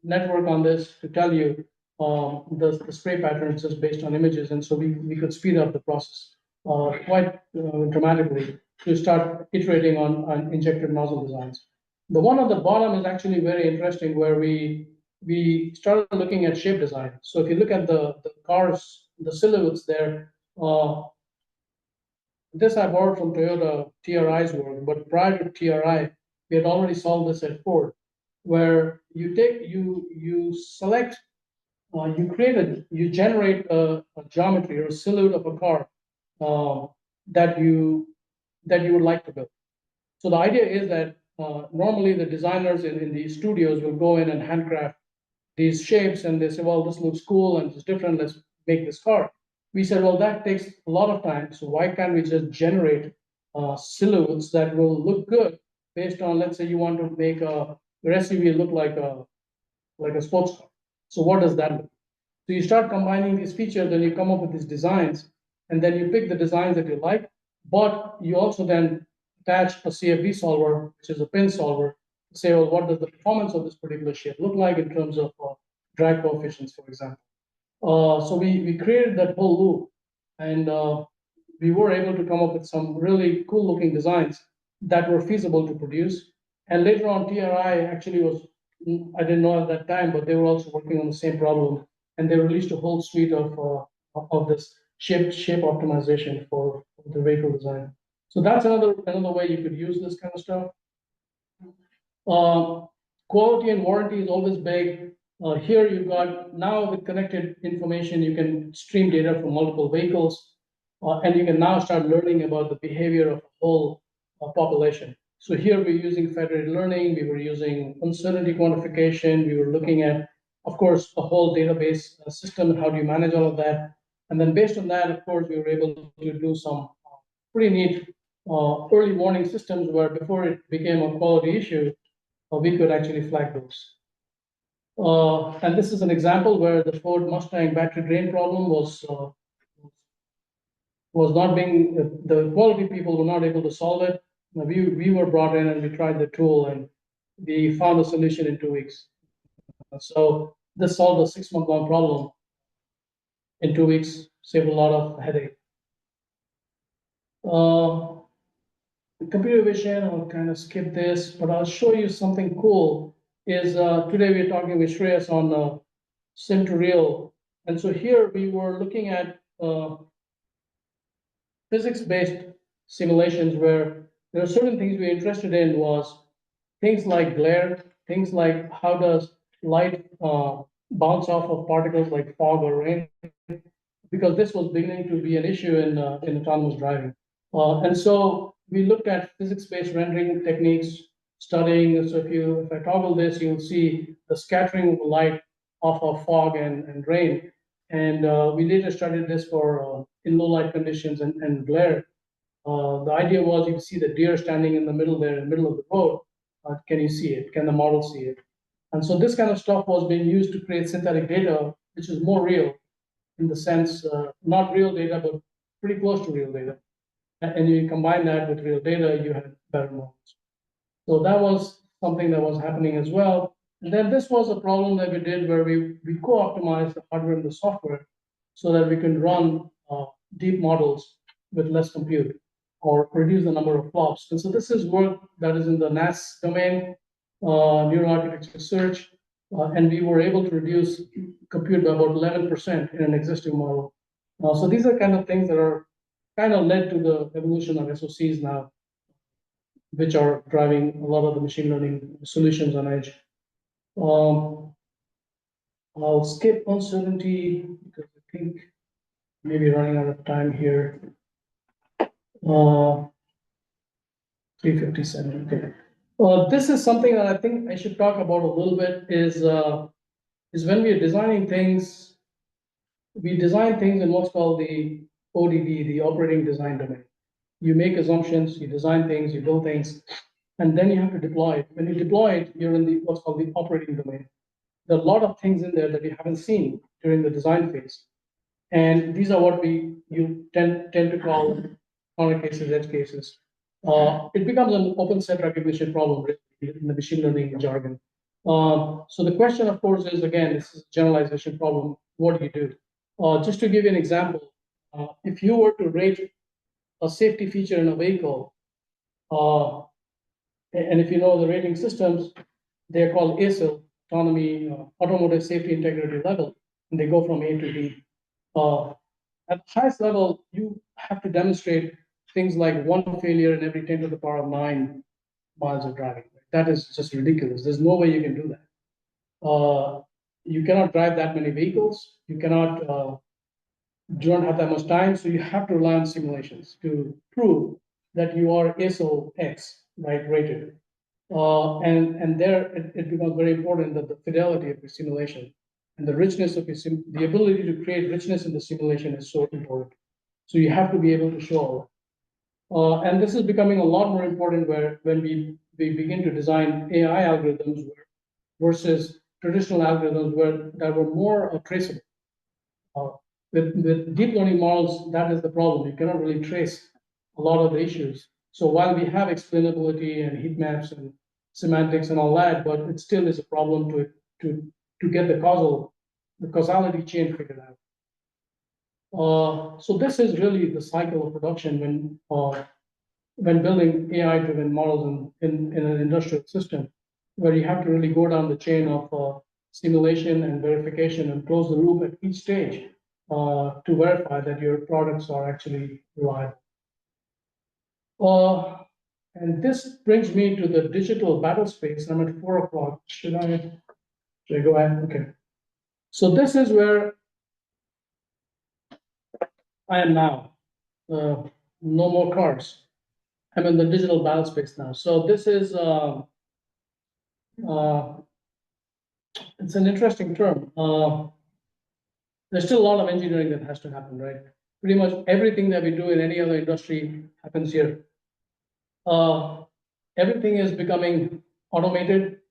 network on this to tell you the spray patterns just based on images, and so we could speed up the process quite dramatically to start iterating on injected nozzle designs. The one on the bottom is actually very interesting, where we started looking at shape design. So if you look at the cars, the silhouettes there, this I borrowed from Toyota TRI's work, but prior to TRI, we had already solved this at Ford, where you select, you generate a geometry or a silhouette of a car that you would like to build. So the idea is that normally the designers in these studios will go in and handcraft these shapes, and they say, well, this looks cool and it's different, let's make this car. We said, well, that takes a lot of time, so why can't we just generate silhouettes that will look good based on, let's say you want to make your SUV look like a sports car. So what does that look? So you start combining these features, and you come up with these designs, and then you pick the designs that you like, but you also then attach a CFD solver, which is a pin solver, to say, well, what does the performance of this particular shape look like in terms of drag coefficients, for example. So we created that whole loop, and we were able to come up with some really cool looking designs that were feasible to produce. And later on, TRI actually was, I didn't know at that time, but they were also working on the same problem, and they released a whole suite of this shape optimization for the vehicle design. So that's another way you could use this kind of stuff. Quality and warranty is always big. Here you've got, now with connected information, you can stream data from multiple vehicles, and you can now start learning about the behavior of the whole population. So here we're using federated learning, we were using uncertainty quantification, we were looking at, of course, a whole database system and how do you manage all of that. And then based on that, of course, we were able to do some pretty neat early warning systems where before it became a quality issue, we could actually flag those. And this is an example where the Ford Mustang battery drain problem was not being, the quality people were not able to solve it. We were brought in and we tried the tool, and we found a solution in 2 weeks. So this solved a 6-month-long problem in 2 weeks, saved a lot of headache. Computer vision, I'll kind of skip this, but I'll show you something cool. Is today we're talking with Shreyas on sim to real. And so here we were looking at physics-based simulations where there are certain things we're interested in, was things like glare, things like how does light bounce off of particles like fog or rain, because this was beginning to be an issue in autonomous driving. And so we looked at physics-based rendering techniques, studying. So if I toggle this, you'll see the scattering of light off of fog and rain. And we later studied this for in low light conditions and glare. The idea was you see the deer standing in the middle there, in the middle of the road. Can you see it? Can the model see it? And so this kind of stuff was being used to create synthetic data, which is more real in the sense, not real data, but pretty close to real data. And you combine that with real data, you have better models. So that was something that was happening as well. And then this was a problem that we did where we co-optimized the hardware and the software so that we can run deep models with less compute or reduce the number of flops. And so this is work that is in the NAS domain, neural architecture search, and we were able to reduce compute by about 11% in an existing model. So these are kind of things that are kind of led to the evolution of SoCs now, which are driving a lot of the machine learning solutions on edge. I'll skip uncertainty because I think maybe running out of time here. 357, okay. This is something that I think I should talk about a little bit is when we are designing things, we design things in what's called the ODD, the operating design domain. You make assumptions, you design things, you build things, and then you have to deploy it. When you deploy it, you're in the what's called the operating domain. There are a lot of things in there that you haven't seen during the design phase. And these are what you tend to call corner cases, edge cases. It becomes an open set recognition problem really, in the machine learning jargon. So the question, of course, is again, this is a generalization problem. What do you do? Just to give you an example, if you were to rate a safety feature in a vehicle, and if you know the rating systems, they're called ASIL, autonomy, automotive safety integrity level, and they go from A to D. At the highest level, you have to demonstrate things like one failure in every 10 to the power of 9 miles of driving. That is just ridiculous. There's no way you can do that. You cannot drive that many vehicles. You cannot, you don't have that much time. So you have to rely on simulations to prove that you are ASIL X, right, rated. And there it becomes very important that the fidelity of your simulation and the richness of your the ability to create richness in the simulation is so important. So you have to be able to show. And this is becoming a lot more important when we begin to design AI algorithms versus traditional algorithms that were more traceable. With deep learning models, that is the problem. You cannot really trace a lot of the issues. So while we have explainability and heat maps and semantics and all that, but it still is a problem to get the causality chain figured out. So this is really the cycle of production when building AI-driven models in an industrial system, where you have to really go down the chain of simulation and verification and close the loop at each stage to verify that your products are actually reliable. And this brings me to the digital battle space. I'm at 4 o'clock. Should I go ahead? Okay. So this is where I am now. No more cars. I'm in the digital battle space now. So this is it's an interesting term. There's still a lot of engineering that has to happen, right? Pretty much everything that we do in any other industry happens here. Everything is becoming automated.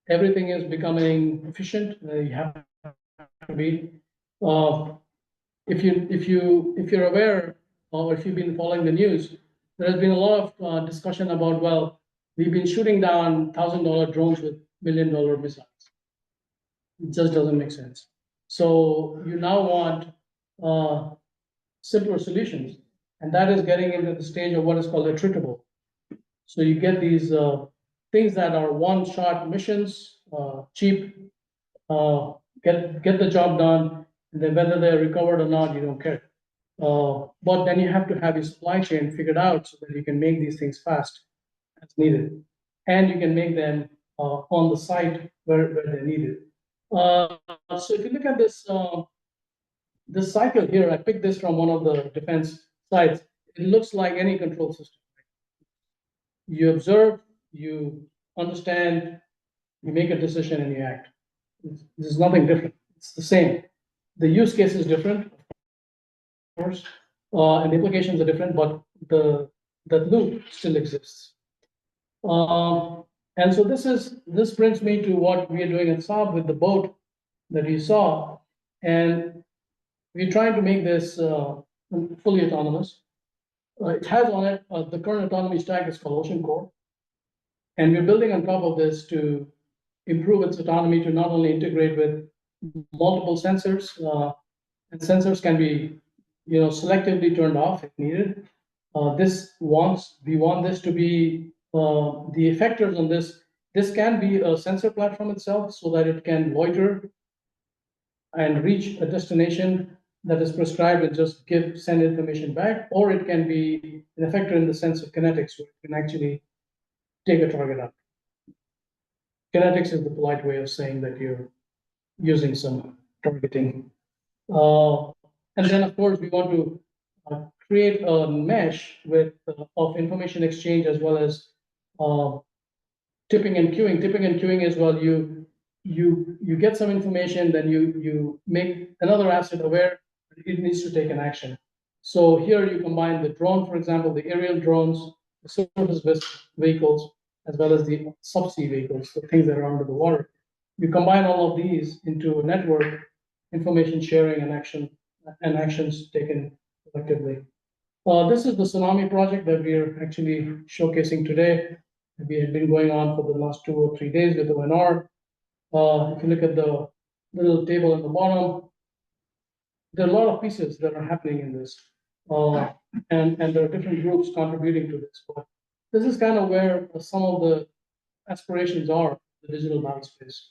Everything is becoming efficient. You have to be. If you're aware, or if you've been following the news, there has been a lot of discussion about, well, we've been shooting down $1,000 drones with $1 million missiles. It just doesn't make sense. So you now want simpler solutions, and that is getting into the stage of what is called attritable. So you get these things that are one-shot missions, cheap, get the job done, and then whether they're recovered or not, you don't care. But then you have to have your supply chain figured out so that you can make these things fast as needed, and you can make them on the site where they're needed. So if you look at this cycle here, I picked this from one of the defense sites. It looks like any control system. You observe, you understand, you make a decision, and you act. There's nothing different. It's the same. The use case is different, of course, and the implications are different, but the loop still exists. And so this brings me to what we are doing at SABB with the boat that you saw. And we're trying to make this fully autonomous. It has on it, the current autonomy stack is called Ocean Core. And we're building on top of this to improve its autonomy to not only integrate with multiple sensors, and sensors can be, selectively turned off if needed. We want this to be, the effectors on this. This can be a sensor platform itself so that it can loiter and reach a destination that is prescribed and just send information back, or it can be an effector in the sense of kinetics, where it can actually take a target out. Kinetics is the polite way of saying that you're using some targeting. And then, of course, we want to create a mesh of information exchange as well as tipping and queuing. Tipping and queuing is, well, you get some information, then you make another asset aware it needs to take an action. So here you combine the drone, for example, the aerial drones, the surface vehicles, as well as the subsea vehicles, the things that are under the water. You combine all of these into a network, information sharing and actions taken collectively. This is the tsunami project that we are actually showcasing today. We have been going on for the last 2 or 3 days with ONR. If you look at the little table at the bottom, there are a lot of pieces that are happening in this, and there are different groups contributing to this. But this is kind of where some of the aspirations are, the digital battle space,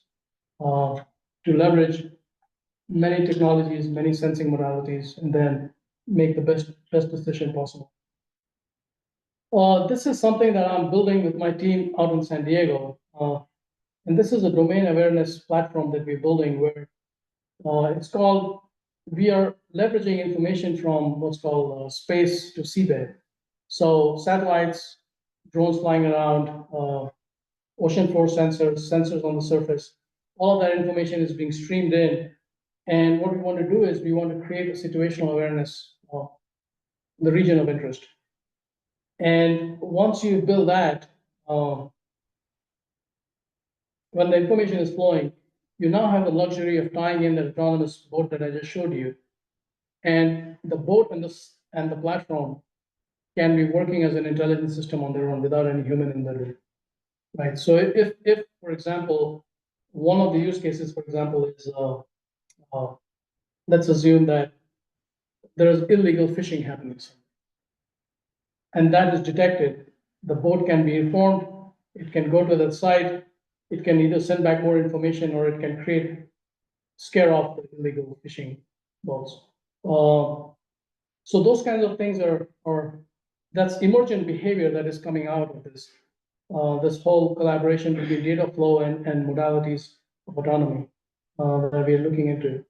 to leverage many technologies, many sensing modalities, and then make the best decision possible. This is something that I'm building with my team out in San Diego. And this is a domain awareness platform that we're building where it's called, we are leveraging information from what's called space to seabed. So satellites, drones flying around, ocean floor sensors on the surface, all of that information is being streamed in. And what we want to do is we want to create a situational awareness of the region of interest. And once you build that, when the information is flowing, you now have the luxury of tying in the autonomous boat that I just showed you. And the boat and the platform can be working as an intelligence system on their own without any human in the loop. Right. So if for example, one of the use cases, for example, is let's assume that there is illegal fishing happening, and that is detected, the boat can be informed, it can go to that site, it can either send back more information or it can scare off the illegal fishing boats. So those kinds of things that's emergent behavior that is coming out of this. This whole collaboration between data flow and modalities of autonomy that we are looking into.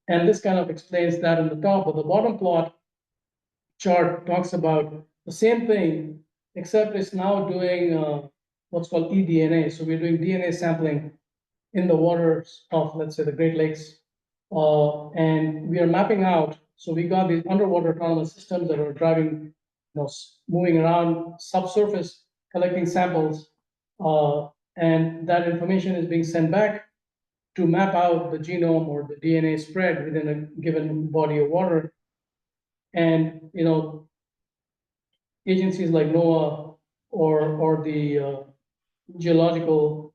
And this kind of explains that in the top, but the bottom plot chart talks about the same thing, except it's now doing what's called eDNA. So we're doing DNA sampling in the waters of, let's say, the Great Lakes. And we are mapping out, so we got these underwater autonomous systems that are driving, moving around subsurface, collecting samples, and that information is being sent back to map out the genome or the DNA spread within a given body of water. And agencies like NOAA or the Geological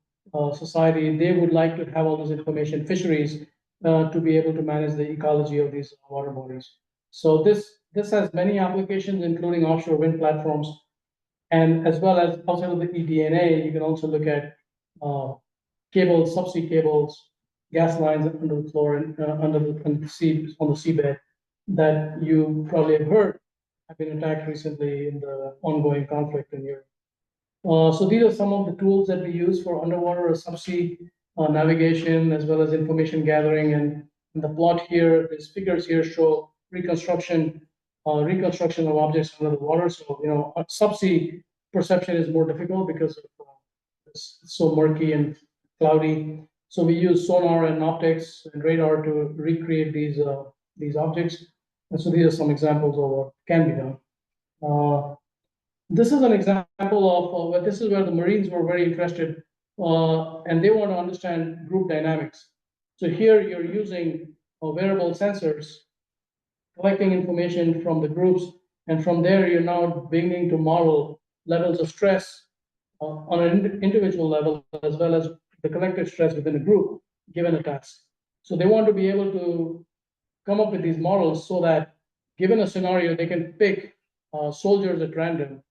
Society, they would like to have all this information, fisheries, to be able to manage the ecology of these water bodies. So this has many applications, including offshore wind platforms, and as well as outside of the eDNA, you can also look at cables, subsea cables, gas lines under the floor and under the sea, on the seabed, that you probably have heard have been attacked recently in the ongoing conflict in Europe. So these are some of the tools that we use for underwater or subsea navigation, as well as information gathering. And the plot here, these figures here show reconstruction of objects under the water. So subsea perception is more difficult because it's so murky and cloudy. So we use sonar and optics and radar to recreate these objects. And so these are some examples of what can be done. This is an example of where this is where the Marines were very interested, and they want to understand group dynamics. So here you're using wearable sensors, collecting information from the groups, and from there you're now beginning to model levels of stress on an individual level as well as the collective stress within a group given a task. So they want to be able to come up with these models so that given a scenario, they can pick soldiers at random,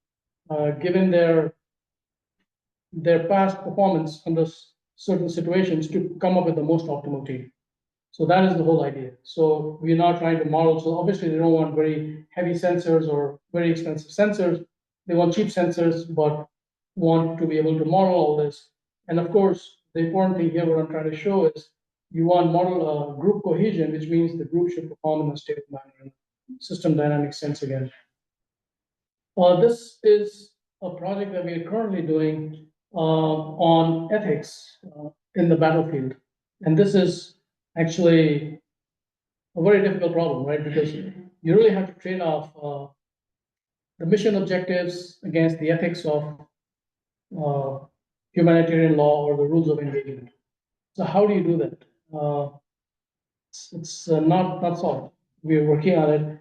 given their past performance under certain situations to come up with the most optimal team. So that is the whole idea. So we're now trying to model. So obviously they don't want very heavy sensors or very expensive sensors. They want cheap sensors, but want to be able to model all this. And of course, the important thing here, what I'm trying to show is you want model group cohesion, which means the group should perform in a stable manner in system dynamic sense again. This is a project that we are currently doing on ethics in the battlefield. And this is actually a very difficult problem, right? Because you really have to trade off the mission objectives against the ethics of humanitarian law or the rules of engagement. So how do you do that? It's not solved. We are working on it.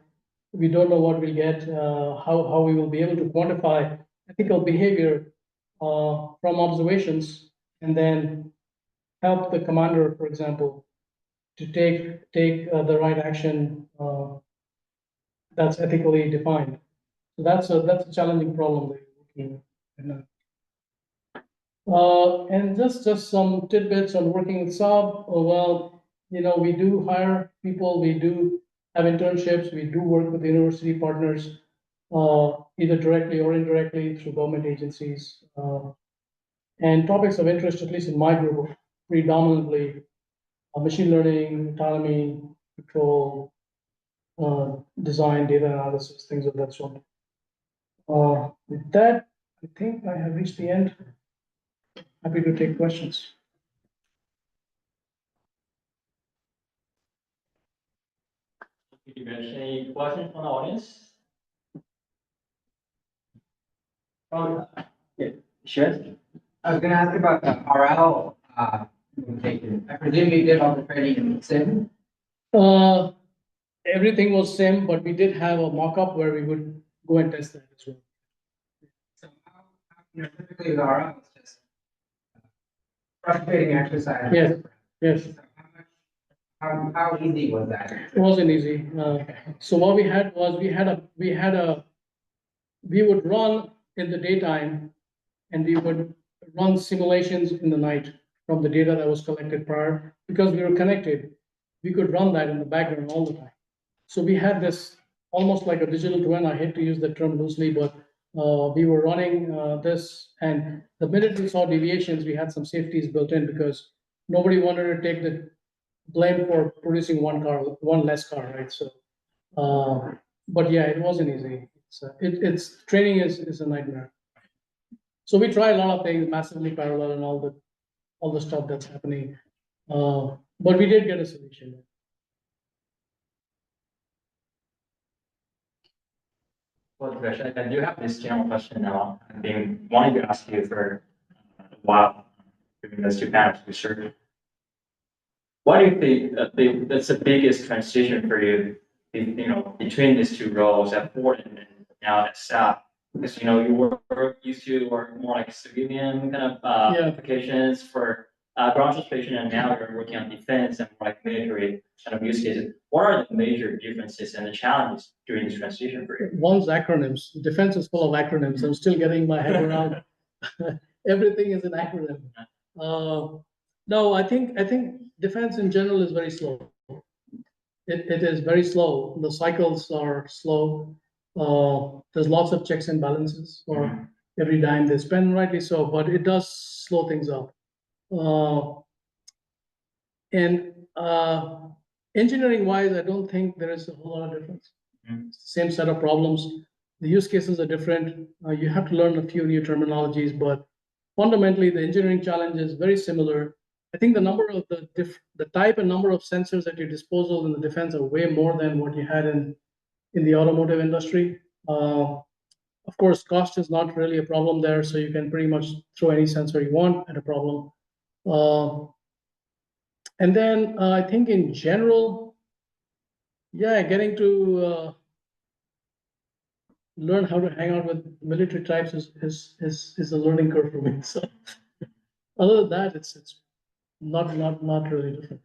We don't know what we'll get, how we will be able to quantify ethical behavior from observations and then help the commander, for example, to take the right action that's ethically defined. So that's a challenging problem that we're working on. And just some tidbits on working with SABB. Well, we do hire people, we do have internships, we do work with university partners, either directly or indirectly through government agencies. And topics of interest, at least in my group, are predominantly machine learning, autonomy, control, design, data analysis, things of that sort. With that, I think I have reached the end. Happy to take questions. Thank you, Devesh. Any questions from the audience? Oh, yeah, sure. I was gonna ask about the RL implementation. I presume you did all the training in Sim. Everything was same, but we did have a mock-up where we would go and test that as well. So typically with RL, it's just frustrating exercise. Yes, yes. So how easy was that? It wasn't easy. So what we had was we would run in the daytime and we would run simulations in the night from the data that was collected prior. Because we were connected, we could run that in the background all the time. So we had this almost like a digital twin. I hate to use the term loosely, but we were running this, and the minute we saw deviations, we had some safeties built in because nobody wanted to take the blame for producing one less car, right? So, but yeah, it wasn't easy. It's training is a nightmare. So we try a lot of things, massively parallel and all the stuff that's happening. But we did get a solution. Well, Devesh, I do have this general question now. I've been wanting to ask you for a while, doing those two panels research. What do you think that's the biggest transition for you, between these two roles at Ford and now at SABB? Because you were used to work more like civilian kind of Yeah. applications for ground transportation, and now you're working on defense and more like military kind of use cases. What are the major differences and the challenges during this transition for you? One's acronyms. Defense is full of acronyms. I'm still getting my head around. Everything is an acronym. No, I think defense in general is very slow. It is very slow. The cycles are slow. There's lots of checks and balances for every dime they spend, rightly so, but it does slow things up. And engineering wise, I don't think there is a whole lot of difference. It's the same set of problems. The use cases are different. You have to learn a few new terminologies, but fundamentally the engineering challenge is very similar. I think the number of the type and number of sensors at your disposal in the defense are way more than what you had in the automotive industry. Of course, cost is not really a problem there, so you can pretty much throw any sensor you want at a problem. And then I think in general, yeah, getting to learn how to hang out with military types is a learning curve for me. So other than that, it's not really different.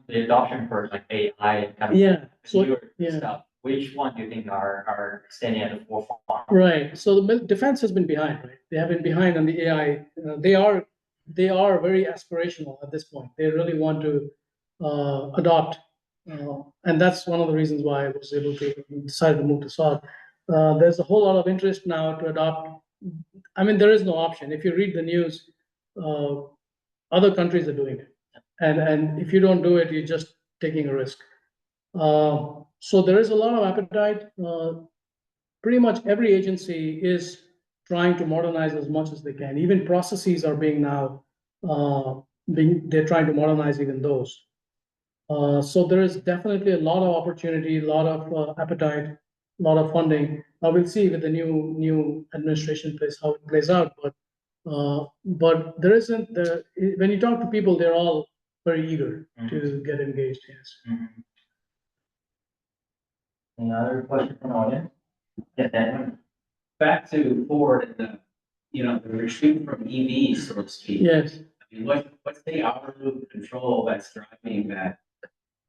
The adoption for like AI and kind of Yeah, so newer yeah. stuff, which one do you think are standing at the forefront? Right. So the defense has been behind, right? They have been behind on the AI. They are very aspirational at this point. They really want to adopt, and that's one of the reasons why I was able to decide to move to SABB. There's a whole lot of interest now to adopt. I mean, there is no option. If you read the news, uh, other countries are doing it, and if you don't do it, you're just taking a risk. So there is a lot of appetite. Pretty much every agency is trying to modernize as much as they can. Even processes are being now, they're trying to modernize even those. So there is definitely a lot of opportunity, a lot of appetite, a lot of funding. Now we'll see with the new administration how it plays out. But there isn't the when you talk to people, they're all very eager to get engaged. Yes. Any other question from the audience? Yeah, Dan. Back to Ford and the retreat from EVs, so to speak. Yes. I mean, what's the outer loop control that's driving that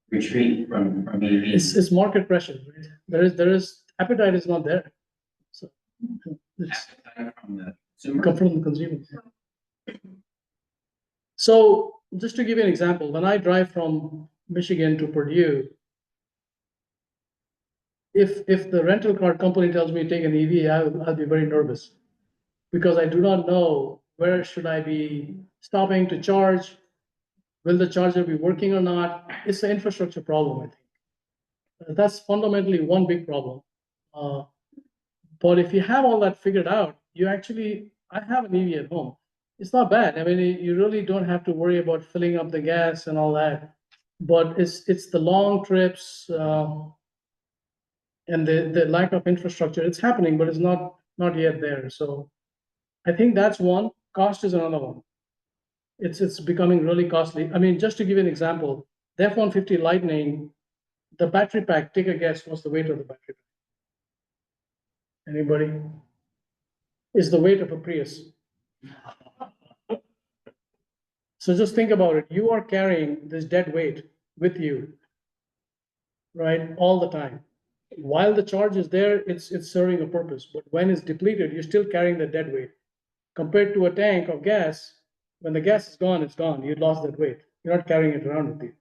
retreat from EVs? It's market pressure, right? There is appetite is not there. So it's Appetite from the consumer. come from the consumer. So just to give you an example, when I drive from Michigan to Purdue, if the rental car company tells me to take an EV, I'll be very nervous because I do not know where should I be stopping to charge. Will the charger be working or not? It's an infrastructure problem, I think. That's fundamentally one big problem. But if you have all that figured out, I have an EV at home. It's not bad. I mean, you really don't have to worry about filling up the gas and all that. But it's the long trips and the lack of infrastructure. It's happening, but it's not yet there. So I think that's one. Cost is another one. It's becoming really costly. I mean, just to give you an example, the F-150 Lightning, the battery pack, take a guess, what's the weight of the battery pack? Anybody? Is the weight of a Prius. So just think about it. You are carrying this dead weight with you, right, all the time. While the charge is there, it's serving a purpose. But when it's depleted, you're still carrying the dead weight. Compared to a tank of gas, when the gas is gone, it's gone. You lost that weight. You're not carrying it around with you.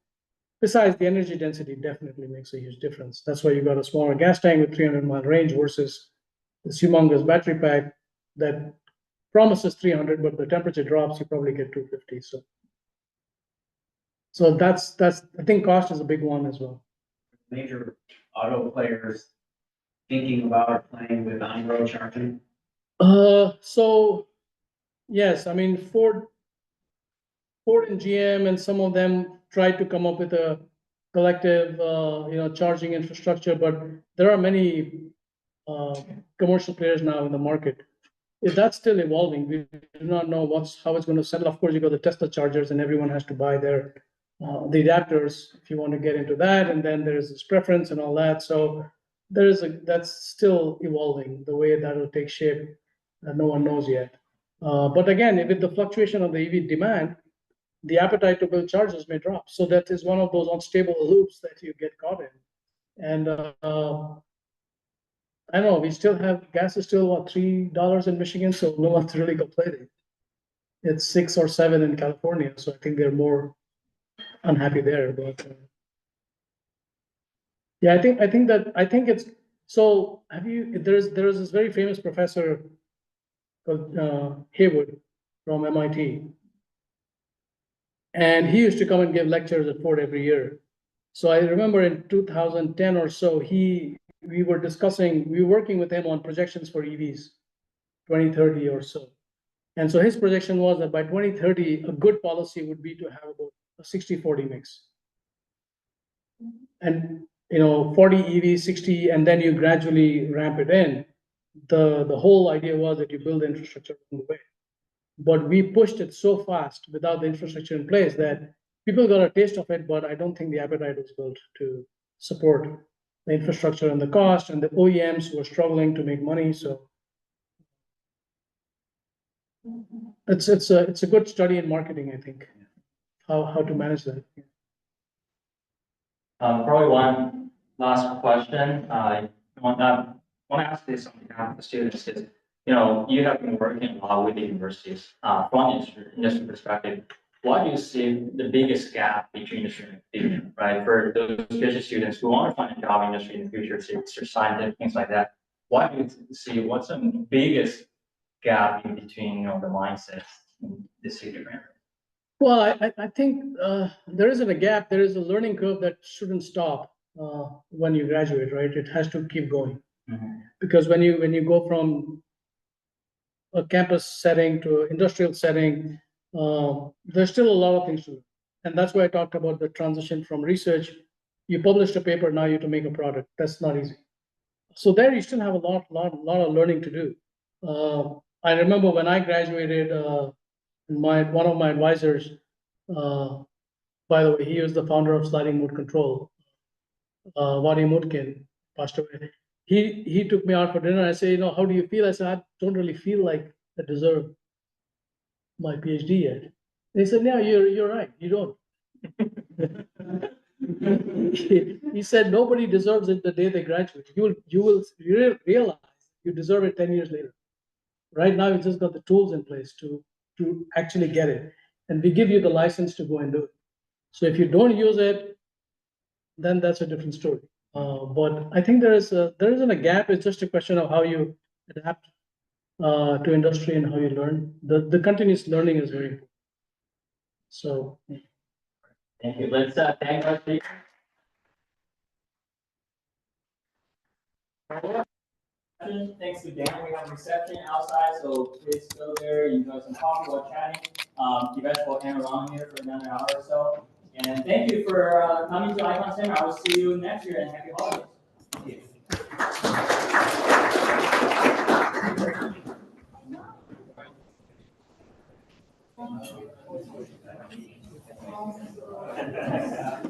Besides, the energy density definitely makes a huge difference. That's why you got a smaller gas tank with 300-mile range versus this humongous battery pack that promises 300, but the temperature drops, you probably get 250. So that's I think cost is a big one as well. Major auto players thinking about or playing with on-road charging. So yes, I mean Ford and GM and some of them tried to come up with a collective, charging infrastructure, but there are many commercial players now in the market. If that's still evolving, we do not know how it's going to settle. Of course, you got the Tesla chargers, and everyone has to buy the adapters if you want to get into that, and then there's this preference and all that. So that's still evolving. The way that will take shape, no one knows yet. But again, with the fluctuation of the EV demand, the appetite to build chargers may drop. So that is one of those unstable loops that you get caught in. And I don't know, we still have gas is still what, $3 in Michigan, so no one's really complaining. It's 6 or 7 in California, so I think they're more unhappy there. But yeah, I think it's so. There's this very famous professor called Haywood from MIT, and he used to come and give lectures at Ford every year. So I remember in 2010 or so, we were working with him on projections for EVs, 2030 or so. And so his projection was that by 2030, a good policy would be to have about a 60-40 mix. And 40 EV, 60, and then you gradually ramp it in. the whole idea was that you build the infrastructure on the way. But we pushed it so fast without the infrastructure in place that people got a taste of it, but I don't think the appetite was built to support the infrastructure and the cost, and the OEMs were struggling to make money, so. It's a good study in marketing, I think, how to manage that. Probably one last question. I want to ask this on behalf of the students is, you have been working a lot with the universities, from industry perspective. What do you see the biggest gap between industry and future, right? For those PhD students who want to find a job in industry in the future, so scientific, things like that. What do you see, what's the biggest gap in between, the mindsets in this future? Well, I think there isn't a gap. There is a learning curve that shouldn't stop when you graduate, right? It has to keep going. Mhm. Because when you go from a campus setting to industrial setting, there's still a lot of things to do. And that's why I talked about the transition from research. You published a paper, now you have to make a product. That's not easy. So there you still have a lot of learning to do. I remember when I graduated, one of my advisors, by the way, he was the founder of Sliding Mode Control, Wadi Mutkin, passed away. He took me out for dinner. I say, how do you feel? I said, I don't really feel like I deserve my PhD yet. He said, yeah, you're right. You don't. He said, nobody deserves it the day they graduate. You will realize you deserve it 10 years later. Right now, you just got the tools in place to actually get it. And we give you the license to go and do it. So if you don't use it, then that's a different story. But I think there isn't a gap. It's just a question of how you adapt to industry and how you learn. The continuous learning is very important. So. Thank you. Let's thank our speakers. Thanks to Dan. We have a reception outside, so please go there, enjoy some coffee while chatting. Devesh will hang around here for another hour or so. And thank you for coming to Icon Center. I will see you next year, and happy holidays. Thank you.